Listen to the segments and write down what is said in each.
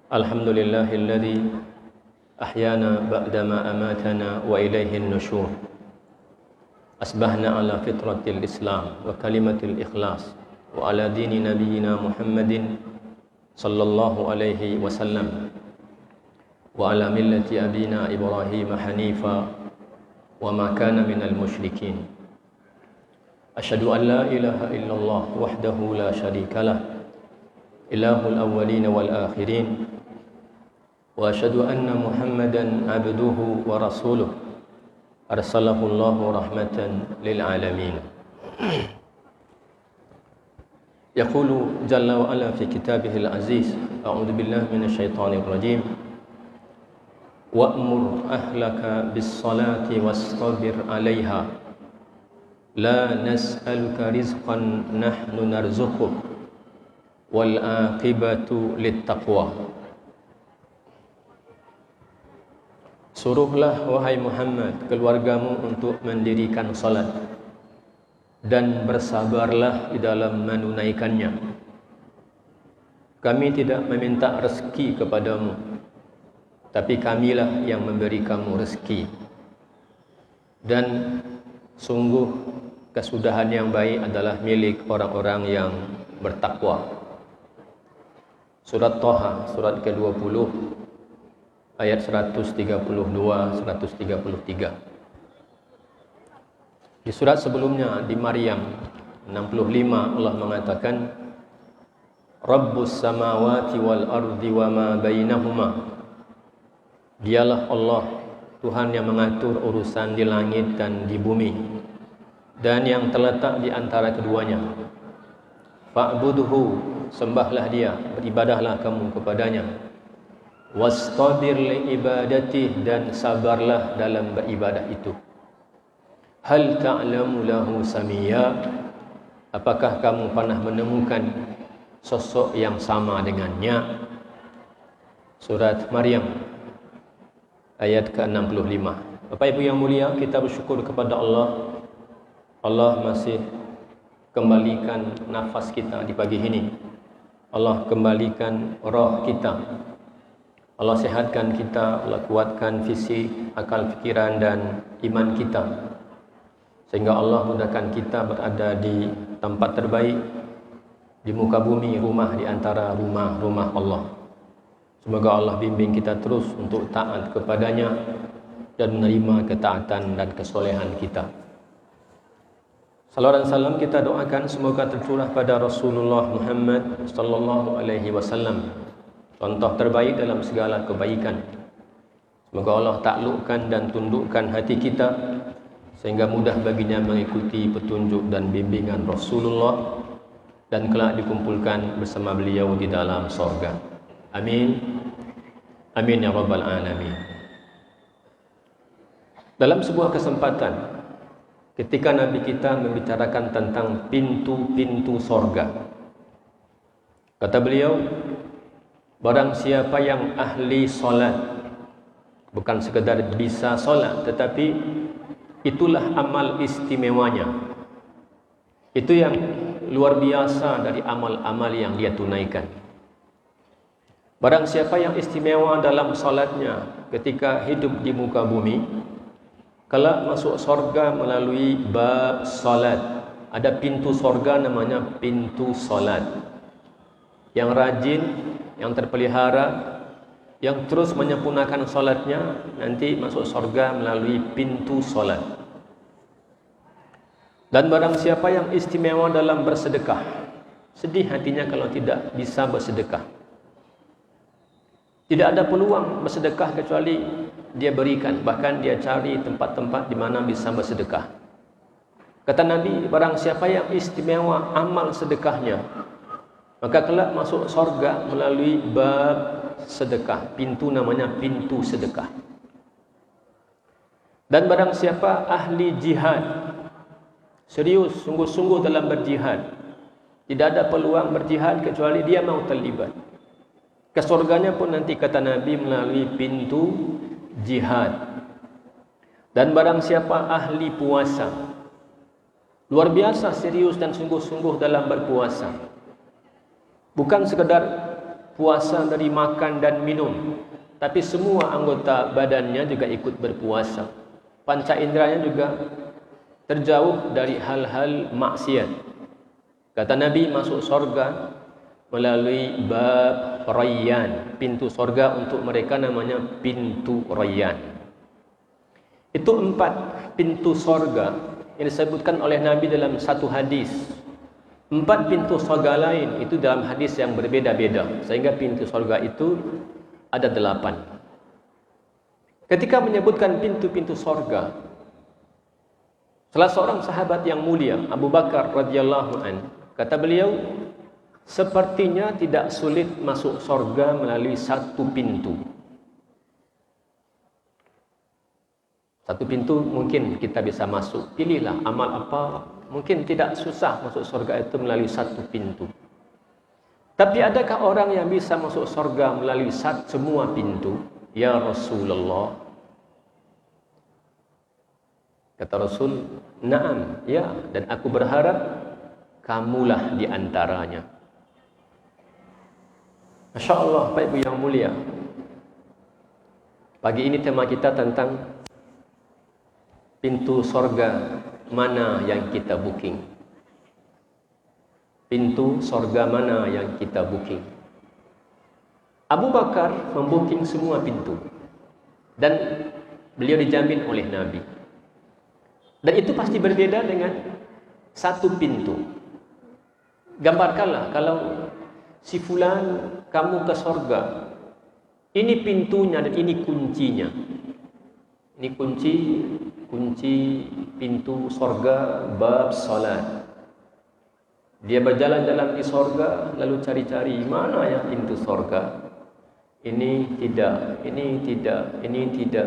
Alhamdulillahilladzi ahyana ba'dama amatana wa ilaihin nusyur. Asbahna ala fitratil Islam wa kalimatil ikhlas wa ala dini nabiyyina Muhammadin sallallahu alaihi wasallam wa ala millati abina Ibrahim hanifa wa ma kana minal musyrikin. Asyhadu an la ilaha illallah wahdahu la syarikalah ilahul awwalin wal akhirin wa asyhadu anna Muhammadan abduhu wa rasuluh arsalahu Allahu rahmatan lil alamin. Yaqulu jalla wa ala fi kitabihil aziz, a'udzu billahi minasy syaithanir rajim. Wa'mur ahlaka bis salati wastabir 'alaiha la nas'aluka rizqan nahnu narzuquk wal aqibatu littaqwa. Suruhlah wahai Muhammad keluargamu untuk mendirikan salat dan bersabarlah di dalam menunaikannya. Kami tidak meminta rezeki kepadamu, tapi kamilah yang memberi kamu rezeki. Dan sungguh kesudahan yang baik adalah milik orang-orang yang bertakwa. Surat Thaha, surat ke-20, ayat 132-133. Di surat sebelumnya, di Maryam 65, Allah mengatakan, Rabbus samawati wal ardi wa ma bainahuma. Dialah Allah, Tuhan yang mengatur urusan di langit dan di bumi, dan yang terletak di antara keduanya. Fa'budhu, sembahlah dia, beribadahlah kamu kepadanya. Wastabir li ibadatih, dan sabarlah dalam beribadah itu. Hal ta'lamu lahu samiyya, apakah kamu pernah menemukan sosok yang sama dengannya? Surat Maryam ayat ke-65. Bapak Ibu yang mulia, kita bersyukur kepada Allah. Allah masih kembalikan nafas kita di pagi ini. Allah kembalikan roh kita. Allah sehatkan kita, Allah kuatkan fisik, akal fikiran dan iman kita, sehingga Allah mudahkan kita berada di tempat terbaik di muka bumi, rumah di antara rumah-rumah Allah. Semoga Allah bimbing kita terus untuk taat kepadanya dan menerima ketaatan dan kesolehan kita. Salawat dan salam kita doakan semoga tercurah pada Rasulullah Muhammad sallallahu alaihi wasallam, contoh terbaik dalam segala kebaikan. Semoga Allah taklukkan dan tundukkan hati kita sehingga mudah baginya mengikuti petunjuk dan bimbingan Rasulullah dan kelak dikumpulkan bersama beliau di dalam surga. Amin. Amin ya rabbal alamin. Dalam sebuah kesempatan ketika Nabi kita membicarakan tentang pintu-pintu surga, kata beliau, barang siapa yang ahli solat, bukan sekadar bisa solat, tetapi itulah amal istimewanya. Itu yang luar biasa dari amal-amal yang dia tunaikan. Barang siapa yang istimewa dalam solatnya ketika hidup di muka bumi, kelak masuk surga melalui bab solat. Ada pintu surga namanya pintu solat. Yang rajin, yang terpelihara, yang terus menyempurnakan solatnya, nanti masuk surga melalui pintu solat. Dan barang siapa yang istimewa dalam bersedekah, sedih hatinya kalau tidak bisa bersedekah. Tidak ada peluang bersedekah kecuali dia berikan, bahkan dia cari tempat-tempat di mana bisa bersedekah. Kata Nabi, barang siapa yang istimewa amal sedekahnya, maka kelak masuk surga melalui bab sedekah. Pintu namanya pintu sedekah. Dan barang siapa ahli jihad, serius, sungguh-sungguh dalam berjihad, tidak ada peluang berjihad kecuali dia mau terlibat. Ke surganya pun nanti kata Nabi melalui pintu jihad. Dan barang siapa ahli puasa, luar biasa serius dan sungguh-sungguh dalam berpuasa, bukan sekedar puasa dari makan dan minum, tapi semua anggota badannya juga ikut berpuasa. Panca inderanya juga terjauh dari hal-hal maksiat. Kata Nabi, masuk surga melalui bab Rayyan. Pintu surga untuk mereka namanya pintu Rayyan. Itu 4 pintu surga yang disebutkan oleh Nabi dalam satu hadis. 4 pintu surga lain itu dalam hadis yang berbeda-beda, sehingga pintu surga itu ada 8. Ketika menyebutkan pintu-pintu surga, salah seorang sahabat yang mulia, Abu Bakar radhiyallahu an, kata beliau, sepertinya tidak sulit masuk surga melalui satu pintu. Satu pintu mungkin kita bisa masuk. Pilihlah amal apa, mungkin tidak susah masuk surga itu melalui satu pintu. Tapi adakah orang yang bisa masuk surga melalui semua pintu? Ya Rasulullah. Kata Rasul, "Na'am, ya, dan aku berharap kamulah di antaranya." Masya Allah, Bapak Ibu yang mulia. Pagi ini tema kita tentang pintu surga mana yang kita booking. Pintu surga mana yang kita booking. Abu Bakar membooking semua pintu, dan beliau dijamin oleh Nabi. Dan itu pasti berbeda dengan satu pintu. Gambarkanlah kalau si fulan, kamu ke surga, ini pintunya dan ini kuncinya. Ini kunci pintu surga bab salat. Dia berjalan-jalan di surga, lalu cari-cari mana yang pintu surga. Ini tidak, ini tidak, ini tidak.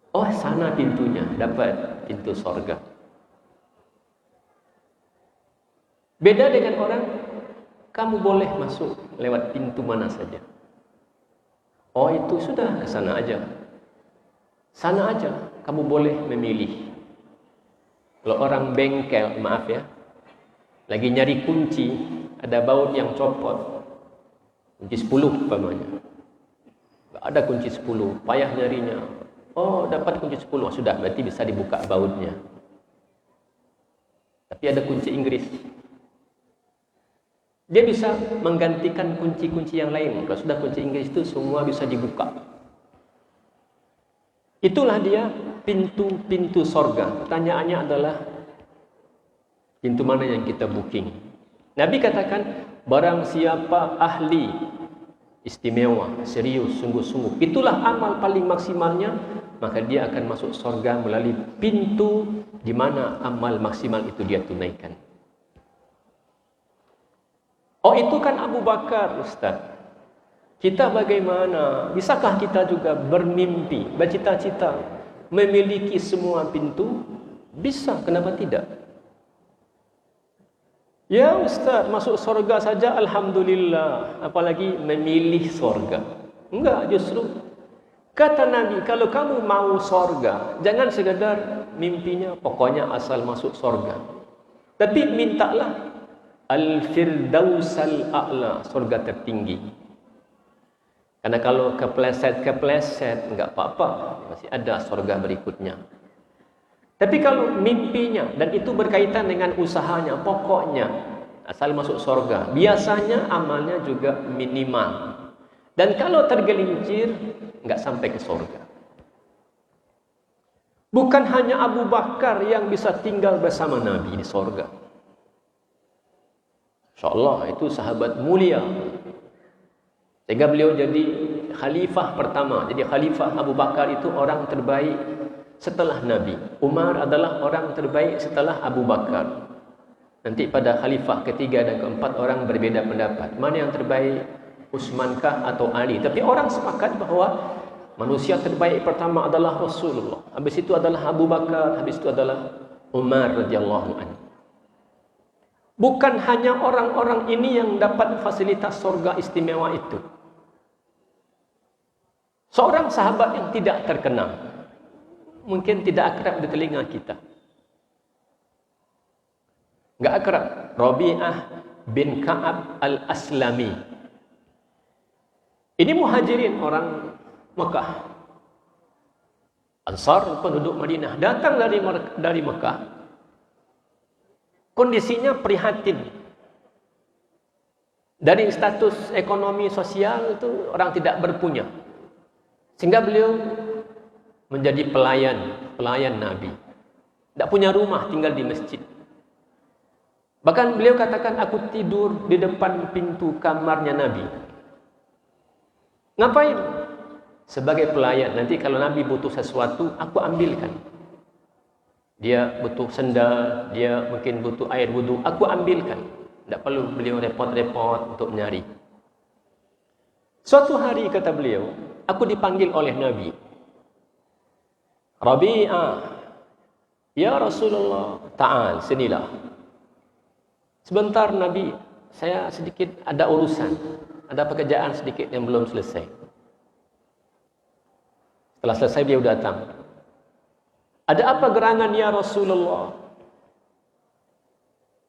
Oh, sana pintunya, dapat pintu surga. Beda dengan orang, kamu boleh masuk lewat pintu mana saja. Oh, itu sudah, ke sana aja. Sana aja, kamu boleh memilih. Kalau orang bengkel, maaf ya, lagi nyari kunci, ada baut yang copot, kunci 10 umpamanya. Gak ada kunci 10, payah nyarinya. Oh, dapat kunci 10, sudah, berarti bisa dibuka bautnya. Tapi ada kunci Inggris. Dia bisa menggantikan kunci-kunci yang lain. Kalau sudah kunci Inggris itu semua bisa dibuka. Itulah dia pintu-pintu surga. Pertanyaannya adalah, pintu mana yang kita booking? Nabi katakan, barang siapa ahli, istimewa, serius, sungguh-sungguh, itulah amal paling maksimalnya, maka dia akan masuk surga melalui pintu di mana amal maksimal itu dia tunaikan. Oh, itu kan Abu Bakar, Ustaz. Kita bagaimana? Bisakah kita juga bermimpi, bercita-cita memiliki semua pintu? Bisa, kenapa tidak? Ya Ustaz, masuk surga saja alhamdulillah, apalagi memilih surga. Enggak, justru kata Nabi, kalau kamu mau surga, jangan sekadar mimpinya pokoknya asal masuk surga. Tapi mintalah Al-Firdausal A'la, surga tertinggi. Karena kalau kepleset enggak apa-apa, masih ada surga berikutnya. Tapi kalau mimpinya dan itu berkaitan dengan usahanya, pokoknya asal masuk surga, biasanya amalnya juga minimal. Dan kalau tergelincir, enggak sampai ke surga. Bukan hanya Abu Bakar yang bisa tinggal bersama Nabi di surga. InsyaAllah itu sahabat mulia, sehingga beliau jadi khalifah pertama. Jadi khalifah Abu Bakar itu orang terbaik setelah Nabi. Umar adalah orang terbaik setelah Abu Bakar. Nanti pada khalifah ketiga dan keempat orang berbeda pendapat, mana yang terbaik, Utsmankah atau Ali. Tapi orang sepakat bahwa manusia terbaik pertama adalah Rasulullah, habis itu adalah Abu Bakar, habis itu adalah Umar radhiyallahu anhu. Bukan hanya orang-orang ini yang dapat fasilitas surga istimewa itu. Seorang sahabat yang tidak terkenal, mungkin tidak akrab di telinga kita, enggak akrab, Rabi'ah bin Ka'ab al-Aslami. Ini muhajirin, orang Mekah. Ansar, penduduk Madinah, datang dari Mekah. Kondisinya prihatin. Dari status ekonomi sosial itu orang tidak berpunya. Sehingga beliau menjadi pelayan Nabi. Tidak punya rumah, tinggal di masjid. Bahkan beliau katakan, aku tidur di depan pintu kamarnya Nabi. Ngapain? Sebagai pelayan. Nanti kalau Nabi butuh sesuatu, aku ambilkan. Dia butuh sendal, dia mungkin butuh air wudu, aku ambilkan. Tidak perlu beliau repot-repot untuk mencari. Suatu hari kata beliau, aku dipanggil oleh Nabi. Rabi'ah, ya Rasulullah, ta'al, sinilah. Sebentar Nabi, saya sedikit ada urusan, ada pekerjaan sedikit yang belum selesai. Setelah selesai beliau datang. Ada apa gerangan ya Rasulullah?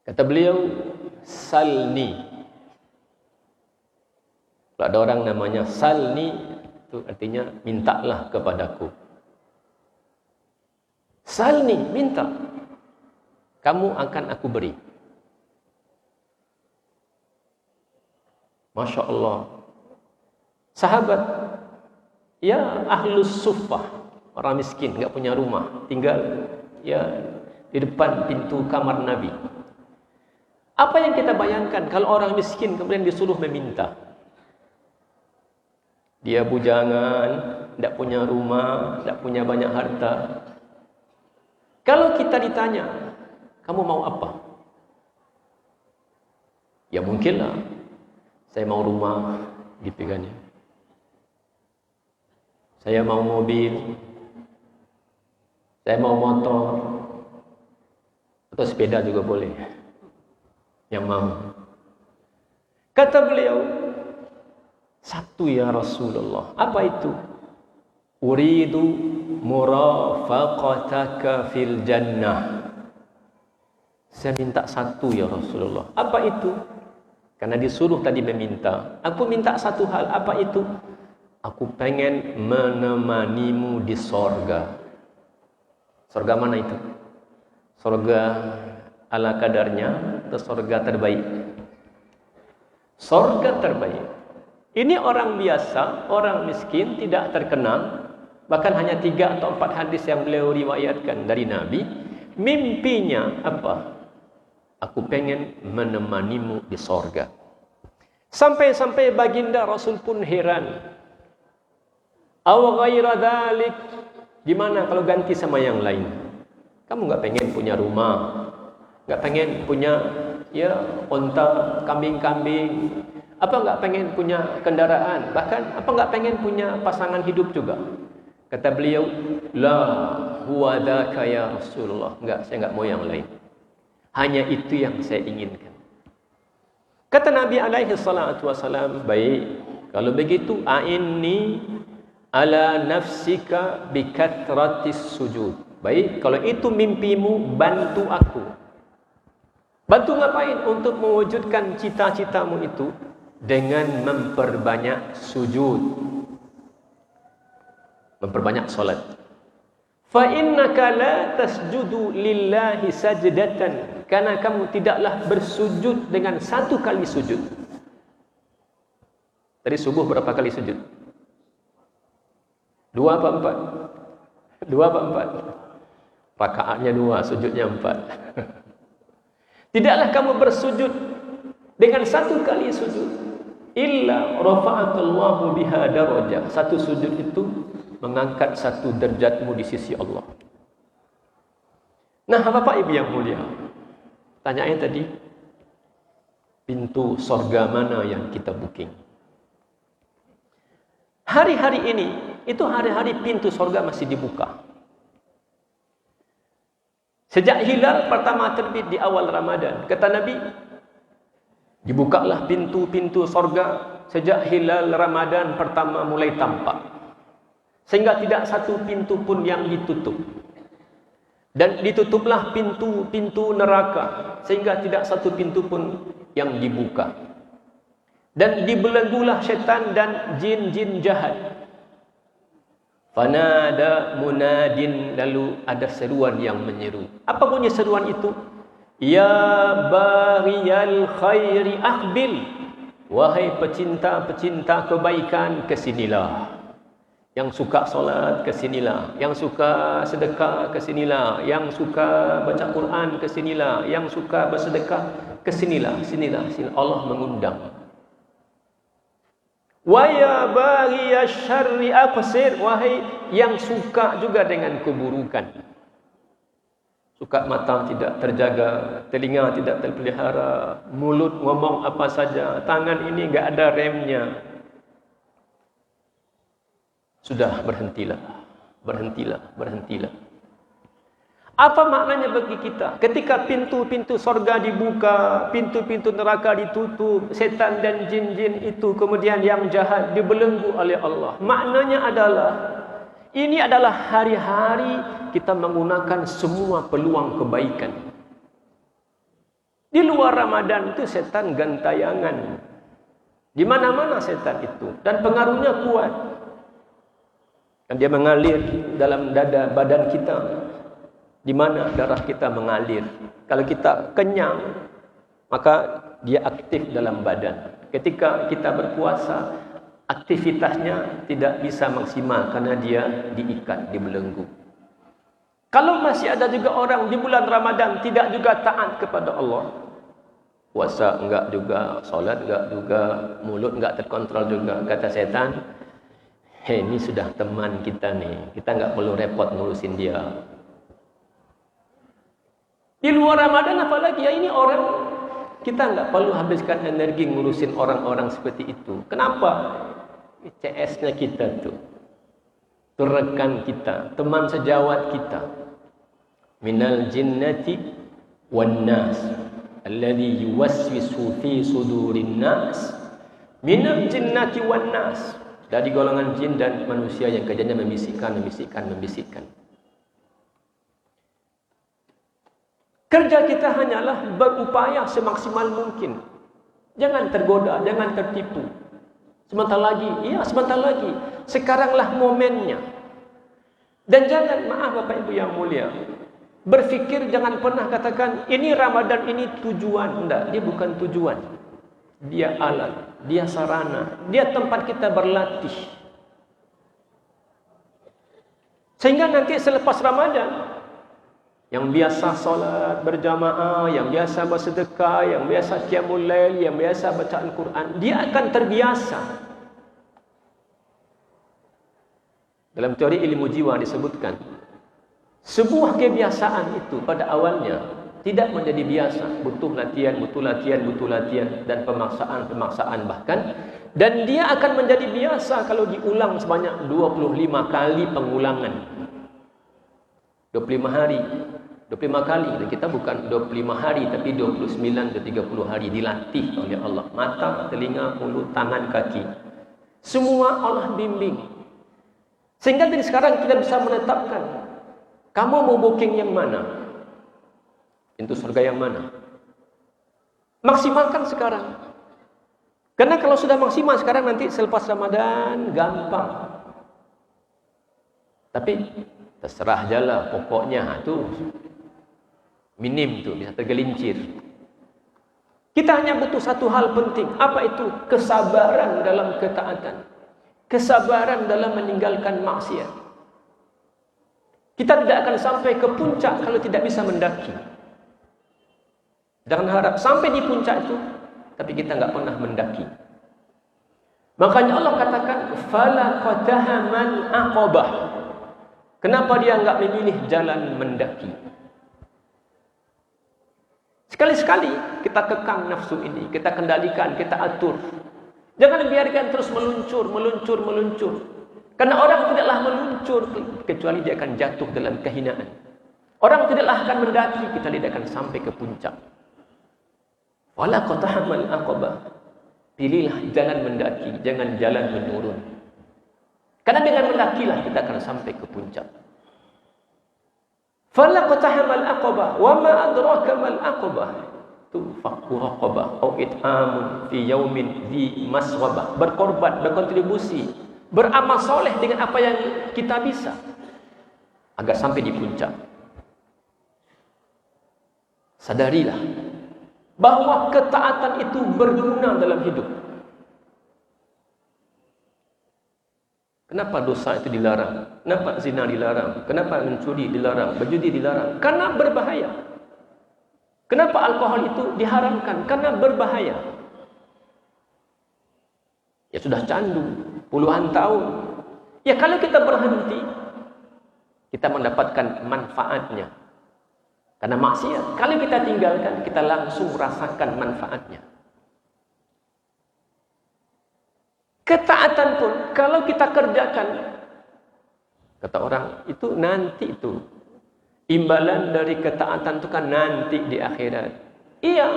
Kata beliau, salni. Kalau ada orang namanya salni, itu artinya mintalah kepadaku. Salni, minta. Kamu akan aku beri. Masya Allah. Sahabat, ya ahlus suffah, orang miskin, enggak punya rumah, tinggal ya di depan pintu kamar Nabi. Apa yang kita bayangkan kalau orang miskin kemudian disuruh meminta? Dia bujangan, enggak punya rumah, enggak punya banyak harta. Kalau kita ditanya, kamu mau apa? Ya mungkinlah, saya mau rumah, gitu kan ya. Saya mau mobil, saya mau motor, atau sepeda juga boleh. Yang mau. Kata beliau, satu ya Rasulullah. Apa itu? Uridu murafaqataka fil jannah. Saya minta satu ya Rasulullah. Apa itu? Karena disuruh tadi meminta. Aku minta satu hal. Apa itu? Aku pengen menemanimu di sorga. Sorga mana itu? Sorga ala kadarnya atau sorga terbaik? Sorga terbaik. Ini orang biasa, orang miskin, tidak terkenal. Bahkan hanya 3 atau 4 hadis yang beliau riwayatkan dari Nabi. Mimpinya apa? Aku pengen menemanimu di sorga. Sampai-sampai baginda Rasul pun heran. Aw ghaira dzalik, gimana kalau ganti sama yang lain? Kamu enggak pengen punya rumah, enggak pengen punya ya unta, kambing-kambing, apa enggak pengen punya kendaraan, bahkan apa enggak pengen punya pasangan hidup juga? Kata beliau, la huwa dzaka ya Rasulullah. Enggak, saya enggak mau yang lain. Hanya itu yang saya inginkan. Kata Nabi alaihi salatu wasalam, baik, kalau begitu a'inni ala nafsika bikathratis sujud. Baik, kalau itu mimpimu, bantu aku. Bantu ngapain? Untuk mewujudkan cita-citamu itu dengan memperbanyak sujud. Memperbanyak salat. Fa innaka la tasjudu lillahi sajdatan. Karena kamu tidaklah bersujud dengan 1 kali sujud. Tadi subuh berapa kali sujud? 2 apa 4? 2 apa 4? Rakaatnya 2, sujudnya 4. Tidaklah kamu bersujud dengan 1 kali sujud. Illa rafa'atallahu biha darajah. 1 sujud itu mengangkat 1 derajatmu di sisi Allah. Nah, Bapak Ibu yang mulia, tanyaan tadi, pintu sorga mana yang kita booking? Hari-hari ini, itu hari-hari pintu sorga masih dibuka. Sejak hilal pertama terbit di awal Ramadan, kata Nabi, dibukalah pintu-pintu sorga sejak hilal Ramadan pertama mulai tampak. Sehingga tidak 1 pintu pun yang ditutup. Dan ditutuplah pintu-pintu neraka. Sehingga tidak 1 pintu pun yang dibuka. Dan dibelenggulah syaitan dan jin-jin jahat. Fanada munadin, lalu ada seruan yang menyeru. Apa bunyi seruan itu? Ya baghiyal khairi aqbil. Wahai pecinta-pecinta kebaikan, kesinilah. Yang suka solat, kesinilah. Yang suka sedekah, kesinilah. Yang suka baca Quran, kesinilah. Yang suka bersedekah, kesinilah. Sinilah. Allah mengundang. Wa ya baghiyash syarri aqsir, wahai yang suka juga dengan keburukan. Suka mata tidak terjaga, telinga tidak terpelihara, mulut ngomong apa saja, tangan ini enggak ada remnya. Sudah, berhentilah. Berhentilah, berhentilah. Apa maknanya bagi kita? Ketika pintu-pintu sorga dibuka, pintu-pintu neraka ditutup, setan dan jin-jin itu kemudian yang jahat dibelenggu oleh Allah. Maknanya adalah, ini adalah hari-hari kita menggunakan semua peluang kebaikan. Di luar Ramadan itu setan gentayangan. Di mana-mana setan itu. Dan pengaruhnya kuat. Dan dia mengalir dalam dada badan kita. Di mana darah kita mengalir. Kalau kita kenyang, maka dia aktif dalam badan. Ketika kita berpuasa, aktivitasnya tidak bisa maksimal karena dia diikat, dibelenggu. Kalau masih ada juga orang di bulan Ramadan tidak juga taat kepada Allah, puasa enggak juga, solat enggak juga, mulut enggak terkontrol juga, kata setan, hei, ini sudah teman kita nih, kita enggak perlu repot ngurusin dia. Di luar Ramadan apalagi ya, ini orang, kita enggak perlu habiskan energi ngurusin orang-orang seperti itu. Kenapa? CS-nya kita tuh, rekan kita, teman sejawat kita. Minal jinnati wan nas alladhi yuwaswisu fi sudurin nas. Minal jinnati wan nas, dari golongan jin dan manusia yang kerjanya membisikkan. Kerja kita hanyalah berupaya semaksimal mungkin. Jangan tergoda, jangan tertipu. Sebentar lagi, sebentar lagi. Sekaranglah momennya. Dan jangan, maaf Bapak Ibu yang mulia, berfikir jangan pernah katakan, ini Ramadan ini tujuan. Enggak, dia bukan tujuan. Dia alat, dia sarana, dia tempat kita berlatih. Sehingga nanti selepas Ramadan, yang biasa solat berjamaah, yang biasa bersedekah, yang biasa qiyamul lail, yang biasa bacaan Quran, dia akan terbiasa. Dalam teori ilmu jiwa disebutkan, sebuah kebiasaan itu pada awalnya tidak menjadi biasa, butuh latihan dan pemaksaan bahkan, dan dia akan menjadi biasa kalau diulang sebanyak 25 kali pengulangan. 25 hari, 25 kali. Dan kita bukan 25 hari, tapi 29 ke 30 hari dilatih oleh Allah. Mata, telinga, mulut, tangan, kaki. Semua Allah bimbing. Sehingga dari sekarang kita bisa menetapkan, kamu mau booking yang mana? Pintu surga yang mana? Maksimalkan sekarang. Karena kalau sudah maksimal sekarang, nanti selepas Ramadan gampang. Tapi terserah jalan, pokoknya tu minim tu bisa tergelincir. Kita hanya butuh satu hal penting. Apa itu? Kesabaran dalam ketaatan, kesabaran dalam meninggalkan maksiat. Kita tidak akan sampai ke puncak kalau tidak bisa mendaki. Jangan harap sampai di puncak itu, tapi kita enggak pernah mendaki. Makanya Allah katakan, fala qataha man aqabah. Kenapa dia enggak memilih jalan mendaki? Sekali-sekali kita kekang nafsu ini, kita kendalikan, kita atur. Jangan biarkan terus meluncur. Karena orang tidaklah meluncur kecuali dia akan jatuh dalam kehinaan. Orang tidaklah akan mendaki kecuali dia akan sampai ke puncak. Wala qatahamal aqabah. Pilihlah jalan mendaki, jangan jalan menurun. Karena dengan mendakilah kita akan sampai ke puncak. Fala qatahamal aqabah, wa ma adraka mal aqabah. itu fakku raqabah atau it'amun fi yaumin dhi maswabah, berkorban, berkontribusi, beramal soleh dengan apa yang kita bisa agar sampai di puncak. Sadarilah bahwa ketaatan itu berguna dalam hidup. Kenapa dosa itu dilarang? Kenapa zina dilarang? Kenapa mencuri dilarang? Berjudi dilarang? Karena berbahaya. Kenapa alkohol itu diharamkan? Karena berbahaya. Ya sudah candu puluhan tahun. Ya kalau kita berhenti, kita mendapatkan manfaatnya. Karena maksiat, kalau kita tinggalkan, kita langsung rasakan manfaatnya. Ketaatan pun kalau kita kerjakan, kata orang itu nanti itu imbalan dari ketaatan itu kan nanti di akhirat. Iya,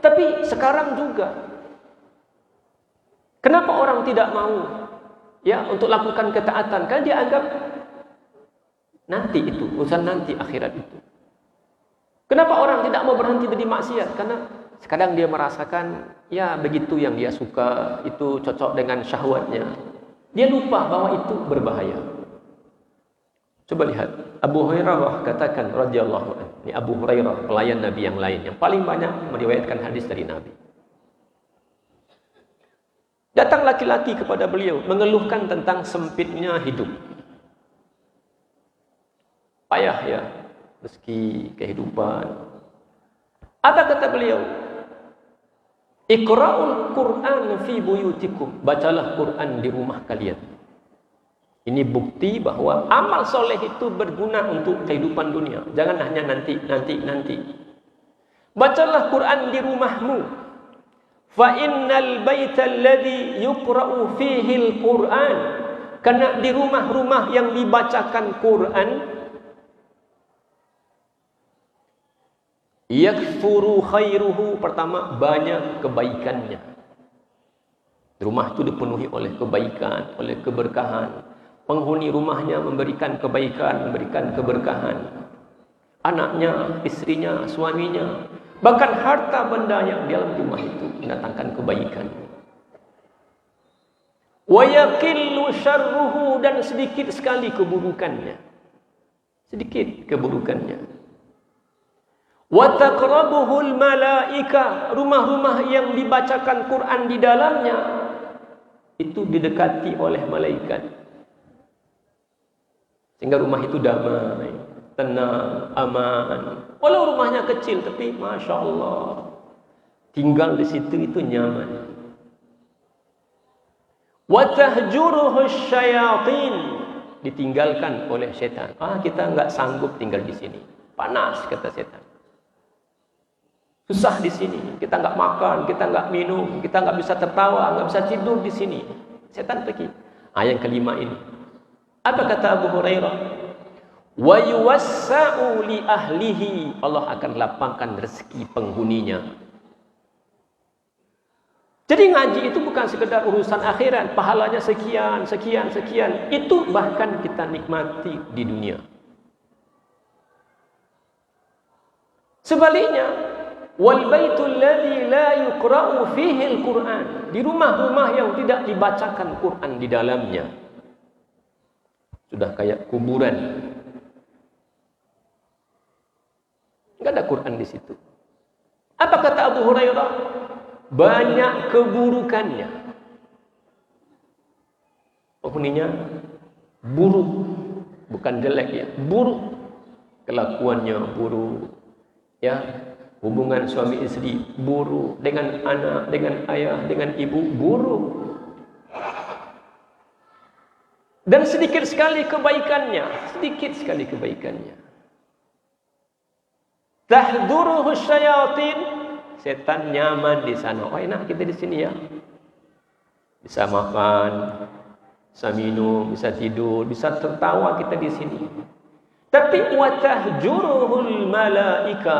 tapi sekarang juga. Kenapa orang tidak mau ya untuk lakukan ketaatan? Karena dia anggap nanti itu, urusan nanti akhirat itu. Kenapa orang tidak mau berhenti dari maksiat? Karena sekarang dia merasakan ya begitu yang dia suka, itu cocok dengan syahwatnya. Dia lupa bahwa itu berbahaya. Coba lihat, Abu Hurairah katakan radhiyallahu anhu. Ini Abu Hurairah, pelayan Nabi yang lain yang paling banyak meriwayatkan hadis dari Nabi. Datang laki-laki kepada beliau mengeluhkan tentang sempitnya hidup. Payah ya, rezeki, kehidupan. Apa kata beliau? Iqra'ul Qur'an fi buyutikum. Bacalah Quran di rumah kalian. Ini bukti bahwa amal soleh itu berguna untuk kehidupan dunia. Jangan hanya nanti. Bacalah Quran di rumahmu. Fa innal baita alladhi yuqra'u fihi al-Qur'an. Karena di rumah-rumah yang dibacakan Quran, yakfuru khairuhu, pertama banyak kebaikannya. Rumah itu dipenuhi oleh kebaikan, oleh keberkahan. Penghuni rumahnya memberikan kebaikan, memberikan keberkahan. Anaknya, istrinya, suaminya, bahkan harta benda yang di dalam rumah itu mendatangkan kebaikan. Wa yaqillu syarruhu, dan sedikit sekali keburukannya. Sedikit keburukannya. Wa taqrabuhul malaika, rumah-rumah yang dibacakan Quran di dalamnya itu didekati oleh malaikat. Sehingga rumah itu damai, tenang, aman. Walau rumahnya kecil, tapi Masya Allah, tinggal di situ itu nyaman. Wa tahjuruhu syayatin, ditinggalkan oleh setan. Kita nggak sanggup tinggal di sini, panas kata setan. Susah di sini, kita nggak makan, kita nggak minum, kita nggak bisa tertawa, nggak bisa tidur di sini. Setan pergi. Yang kelima ini. Apa kata Abu Hurairah? Wa yuwassa'u li ahlihi, Allah akan lapangkan rezeki penghuninya. Jadi ngaji itu bukan sekedar urusan akhirat, pahalanya sekian. Itu bahkan kita nikmati di dunia. Sebaliknya, wal baitul ladzi la yuqra'u fihi al-Qur'an, di rumah-rumah yang tidak dibacakan Quran di dalamnya, sudah kayak kuburan. Enggak ada Quran di situ. Apa kata Abu Hurairah? Banyak keburukannya. Penghuninya buruk, bukan jelek ya, buruk. Kelakuannya buruk. Ya, hubungan suami istri buruk, dengan anak, dengan ayah, dengan ibu buruk. Dan sedikit sekali kebaikannya, Tahduruhu syayatin, setan nyaman di sana. Enak kita di sini ya. Bisa makan, bisa minum, bisa tidur, bisa tertawa kita di sini. Tapi wa tahjuruhul malaika,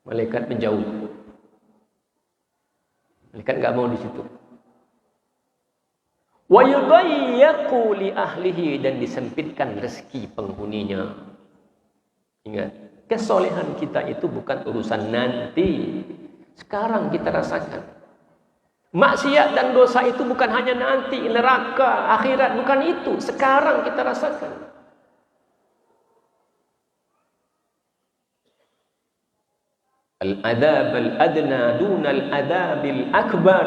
malaikat menjauh. Malaikat enggak mau di situ. Wa yudayyaqu li ahlihi, dan disempitkan rezeki penghuninya. Ingat, Kesolehan kita itu bukan urusan nanti. Sekarang kita rasakan. Maksiat dan dosa itu bukan hanya nanti, neraka, akhirat, bukan itu. Sekarang kita rasakan. Al-adab al-adna dunal adabil akbar.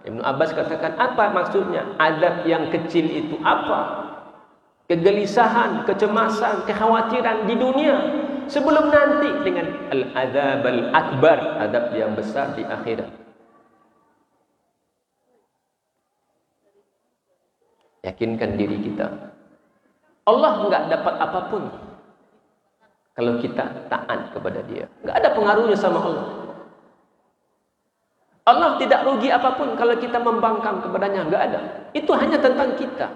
Ibnu Abbas katakan, apa maksudnya? Adab yang kecil itu apa? Kegelisahan, kecemasan, kekhawatiran di dunia sebelum nanti dengan al-adab al-akbar, adab yang besar di akhirat. Yakinkan diri kita. Allah enggak dapat apapun kalau kita taat kepada Dia. Enggak ada pengaruhnya sama Allah. Allah tidak rugi apapun kalau kita membangkang kepadanya, enggak ada. Itu hanya tentang kita.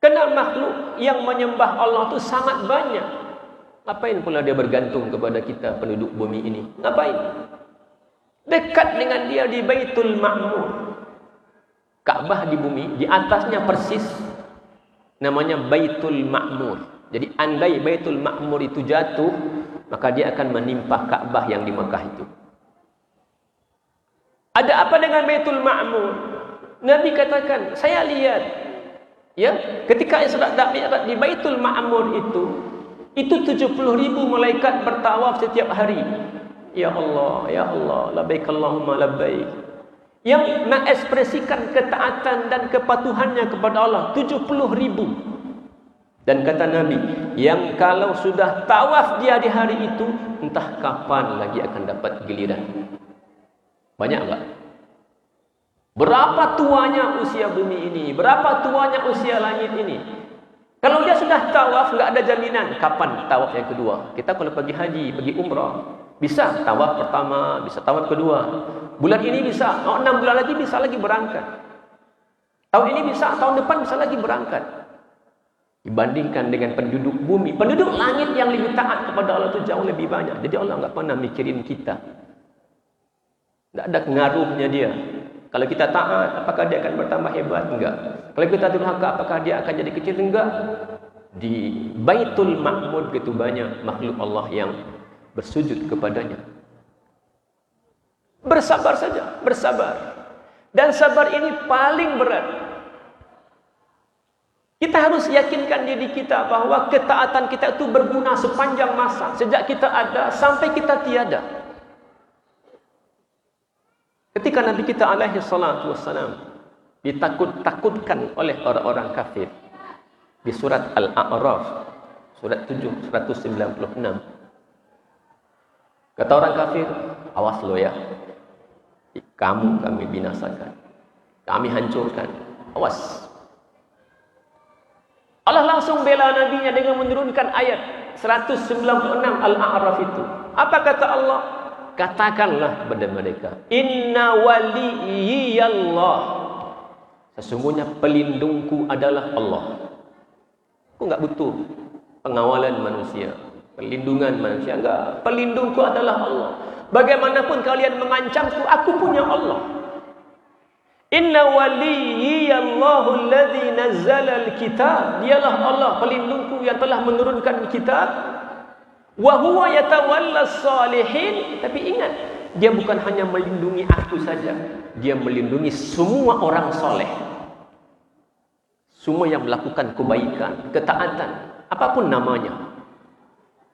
Karena makhluk yang menyembah Allah itu sangat banyak. Ngapain pula dia bergantung kepada kita penduduk bumi ini? Ngapain? Dekat dengan dia di Baitul Ma'mur. Ka'bah di bumi, di atasnya persis namanya Baitul Ma'mur. Jadi andai Baitul Ma'mur itu jatuh, maka dia akan menimpa Ka'bah yang di Mekah itu. Ada apa dengan Baitul Ma'mur? Nabi katakan, saya lihat, ya, ketika Isra dan Mi'raj di Baitul Ma'mur itu 70.000 malaikat bertawaf setiap hari. Ya Allah, labbaik Allahumma labbaik. Yang mengekspresikan ketaatan dan kepatuhannya kepada Allah 70.000. Dan kata Nabi, yang kalau sudah tawaf dia di hari itu, entah kapan lagi akan dapat giliran. Banyak enggak? Berapa tuanya usia bumi ini? Berapa tuanya usia langit ini? Kalau dia sudah tawaf, enggak ada jaminan kapan tawaf yang kedua. Kita kalau pergi haji, pergi umrah, bisa tawaf pertama, bisa tawaf kedua. Bulan ini bisa, 6 bulan lagi bisa lagi berangkat. Tahun ini bisa, tahun depan bisa lagi berangkat. Dibandingkan dengan penduduk bumi, penduduk langit yang lebih taat kepada Allah itu jauh lebih banyak. Jadi Allah enggak pernah mikirin kita. Enggak ada pengaruhnya dia. Kalau kita taat, apakah dia akan bertambah hebat? Enggak. Kalau kita durhaka, apakah dia akan jadi kecil? Enggak. Di Baitul Ma'mur begitu banyak makhluk Allah yang bersujud kepadanya. Bersabar saja, bersabar. Dan sabar ini paling berat. Kita harus yakinkan diri kita bahwa ketaatan kita itu berguna sepanjang masa. Sejak kita ada sampai kita tiada. Ketika Nabi kita alaihi salatu wassalam ditakut-takutkan oleh orang-orang kafir di surat Al-A'raf surat 7 196, kata orang kafir, awas lo ya, kamu kami binasakan, kami hancurkan, awas. Allah langsung bela nabinya dengan menurunkan ayat 196 Al-A'raf itu. Apa kata Allah? Katakanlah kepada mereka, inna waliyallah, sesungguhnya pelindungku adalah Allah. Aku enggak butuh pengawalan manusia, perlindungan manusia, enggak. Pelindungku adalah Allah. Bagaimanapun kalian mengancamku, aku punya Allah. Inna waliyallahu alladhi nazzala al-kitab, dialah Allah pelindungku yang telah menurunkan kitab. Wa huwa yatawallas salihin, tapi ingat, dia bukan hanya melindungi aku saja, dia melindungi semua orang soleh. Semua yang melakukan kebaikan, ketaatan, apapun namanya.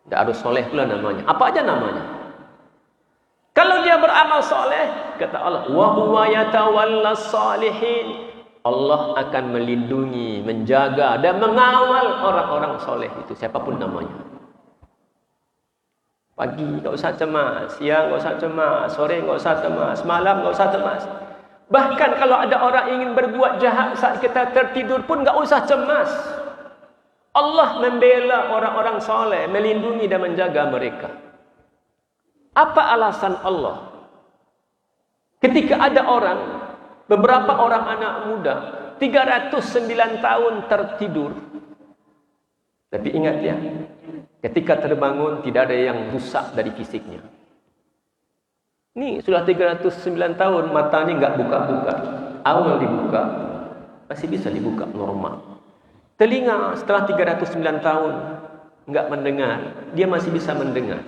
Tidak harus soleh pula namanya, apa aja namanya. Kalau dia beramal soleh, kata Allah, wa huwa yatawallas salihin, Allah akan melindungi, menjaga dan mengawal orang-orang soleh itu, siapapun namanya. Pagi enggak usah cemas, siang enggak usah cemas, sore enggak usah cemas, malam enggak usah cemas. Bahkan kalau ada orang ingin berbuat jahat saat kita tertidur pun enggak usah cemas. Allah membela orang-orang soleh, melindungi dan menjaga mereka. Apa alasan Allah? Ketika ada orang, beberapa orang anak muda 309 tahun tertidur. Tapi ingat ya, ketika terbangun tidak ada yang rusak dari fisiknya. Ini sudah 309 tahun matanya enggak buka-buka. Awal dibuka, masih bisa dibuka normal. Telinga setelah 309 tahun enggak mendengar, dia masih bisa mendengar.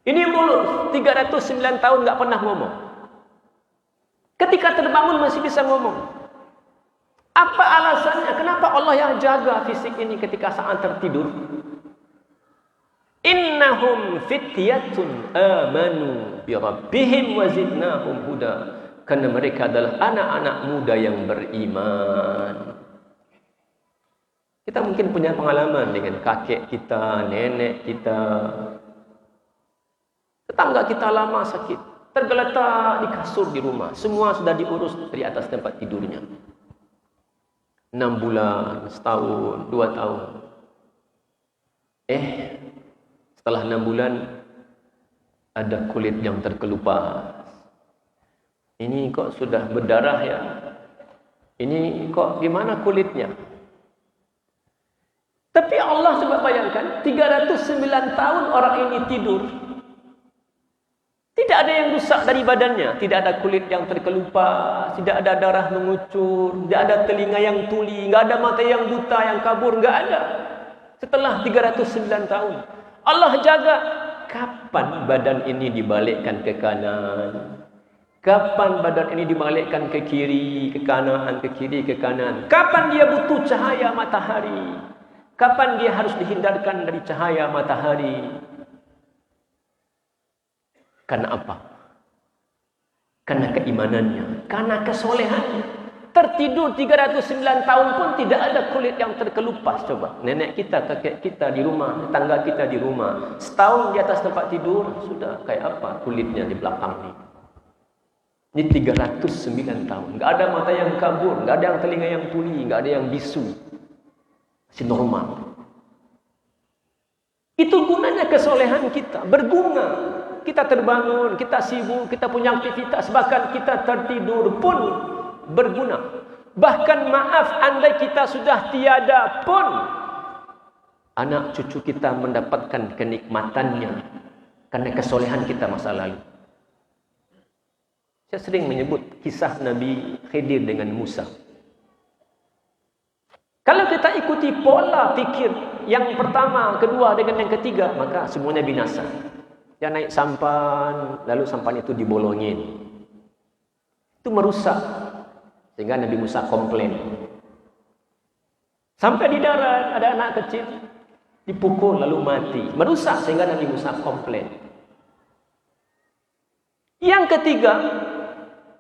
Ini mulut 309 tahun enggak pernah ngomong. Ketika terbangun masih bisa ngomong. Apa alasannya? Kenapa Allah yang jaga fisik ini ketika saat tertidur? Innahum fityatun amanu bi rabbihim wa zidnahum huda. Karena mereka adalah anak-anak muda yang beriman. Kita mungkin punya pengalaman dengan kakek kita, nenek kita. Tetangga kita lama sakit, tergeletak di kasur di rumah. Semua sudah diurus dari atas tempat tidurnya. 6 bulan, setahun, 2 tahun. Setelah 6 bulan, ada kulit yang terkelupas. Ini kok sudah berdarah ya? Ini kok gimana kulitnya? Tapi Allah coba bayangkan, 309 tahun orang ini tidur. Tidak ada yang rusak dari badannya. Tidak ada kulit yang terkelupas. Tidak ada darah mengucur. Tidak ada telinga yang tuli. Tidak ada mata yang buta, yang kabur. Tidak ada. Setelah 309 tahun. Allah jaga. Kapan badan ini dibalikkan ke kanan? Kapan badan ini dibalikkan ke kiri, ke kanan, ke kiri, ke kanan? Kapan dia butuh cahaya matahari? Kapan dia harus dihindarkan dari cahaya matahari? Karena apa? Karena keimanannya, karena kesolehannya. Tertidur 309 tahun pun tidak ada kulit yang terkelupas. Coba, nenek kita, kakek kita di rumah, tetangga kita di rumah, setahun di atas tempat tidur, sudah kayak apa kulitnya di belakang ini. Ini 309 tahun. Nggak ada mata yang kabur, nggak ada yang telinga yang tuli, nggak ada yang bisu. Masih normal. Itu gunanya kesolehan kita, berguna. Kita terbangun, kita sibuk, kita punya aktivitas, bahkan kita tertidur pun berguna. Bahkan maaf, andai kita sudah tiada pun, anak cucu kita mendapatkan kenikmatannya karena kesolehan kita masa lalu. Saya sering menyebut kisah Nabi Khidir dengan Musa. Kalau kita ikuti pola fikir yang pertama, kedua dengan yang ketiga, maka semuanya binasa. Dia naik sampan, lalu sampan itu dibolongin. Itu merusak. Sehingga Nabi Musa komplain. Sampai di darat ada anak kecil dipukul lalu mati. Merusak sehingga Nabi Musa komplain. Yang ketiga,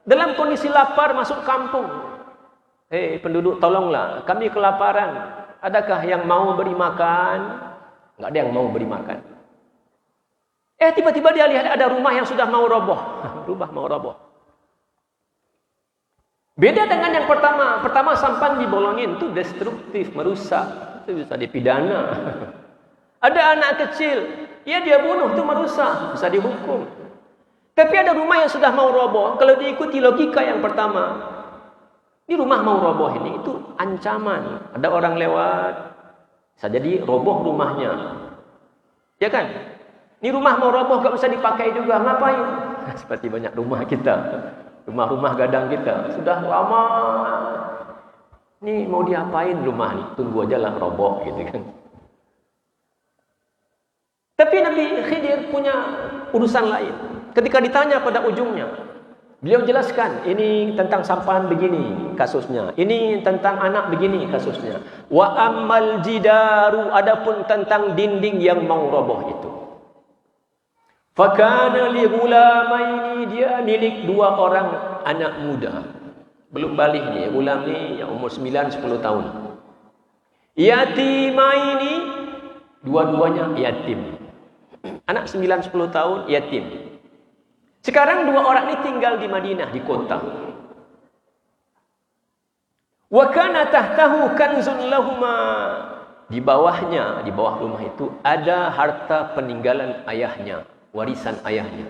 dalam kondisi lapar masuk kampung. Hei penduduk, tolonglah, kami kelaparan. Adakah yang mau beri makan? Enggak ada yang mau beri makan. Tiba-tiba dia lihat ada rumah yang sudah mau roboh. Rumah mau roboh. Beda dengan yang pertama. Pertama sampan dibolongin, itu destruktif, merusak. Itu bisa dipidana. Ada anak kecil, ya dia bunuh, itu merusak, bisa dihukum. Tapi ada rumah yang sudah mau roboh. Kalau diikuti logika yang pertama, ini rumah mau roboh ini, itu ancaman. Ada orang lewat, bisa jadi roboh rumahnya. Ya kan? Ini rumah mau roboh, gak bisa dipakai juga, ngapain? Seperti banyak rumah kita, rumah-rumah gadang kita, sudah lama. Ini mau diapain rumah ini? Tunggu aja lah roboh gitu kan. Tapi Nabi Khidir punya urusan lain. Ketika ditanya pada ujungnya, beliau jelaskan, ini tentang sampan begini kasusnya, ini tentang anak begini kasusnya. Wa ammal jidaru, adapun tentang dinding yang mau roboh itu. Fakana li ghulamaini, dia milik 2 orang anak muda. Belum balik ni, gulam ni yang umur 9-10 tahun. Yatimaini, dua-duanya yatim. Anak 9-10 tahun yatim. Sekarang 2 orang ini tinggal di Madinah, di kota. Wa kana tahtahu kanzun lahuma. Di bawahnya, di bawah rumah itu ada harta peninggalan ayahnya, warisan ayahnya.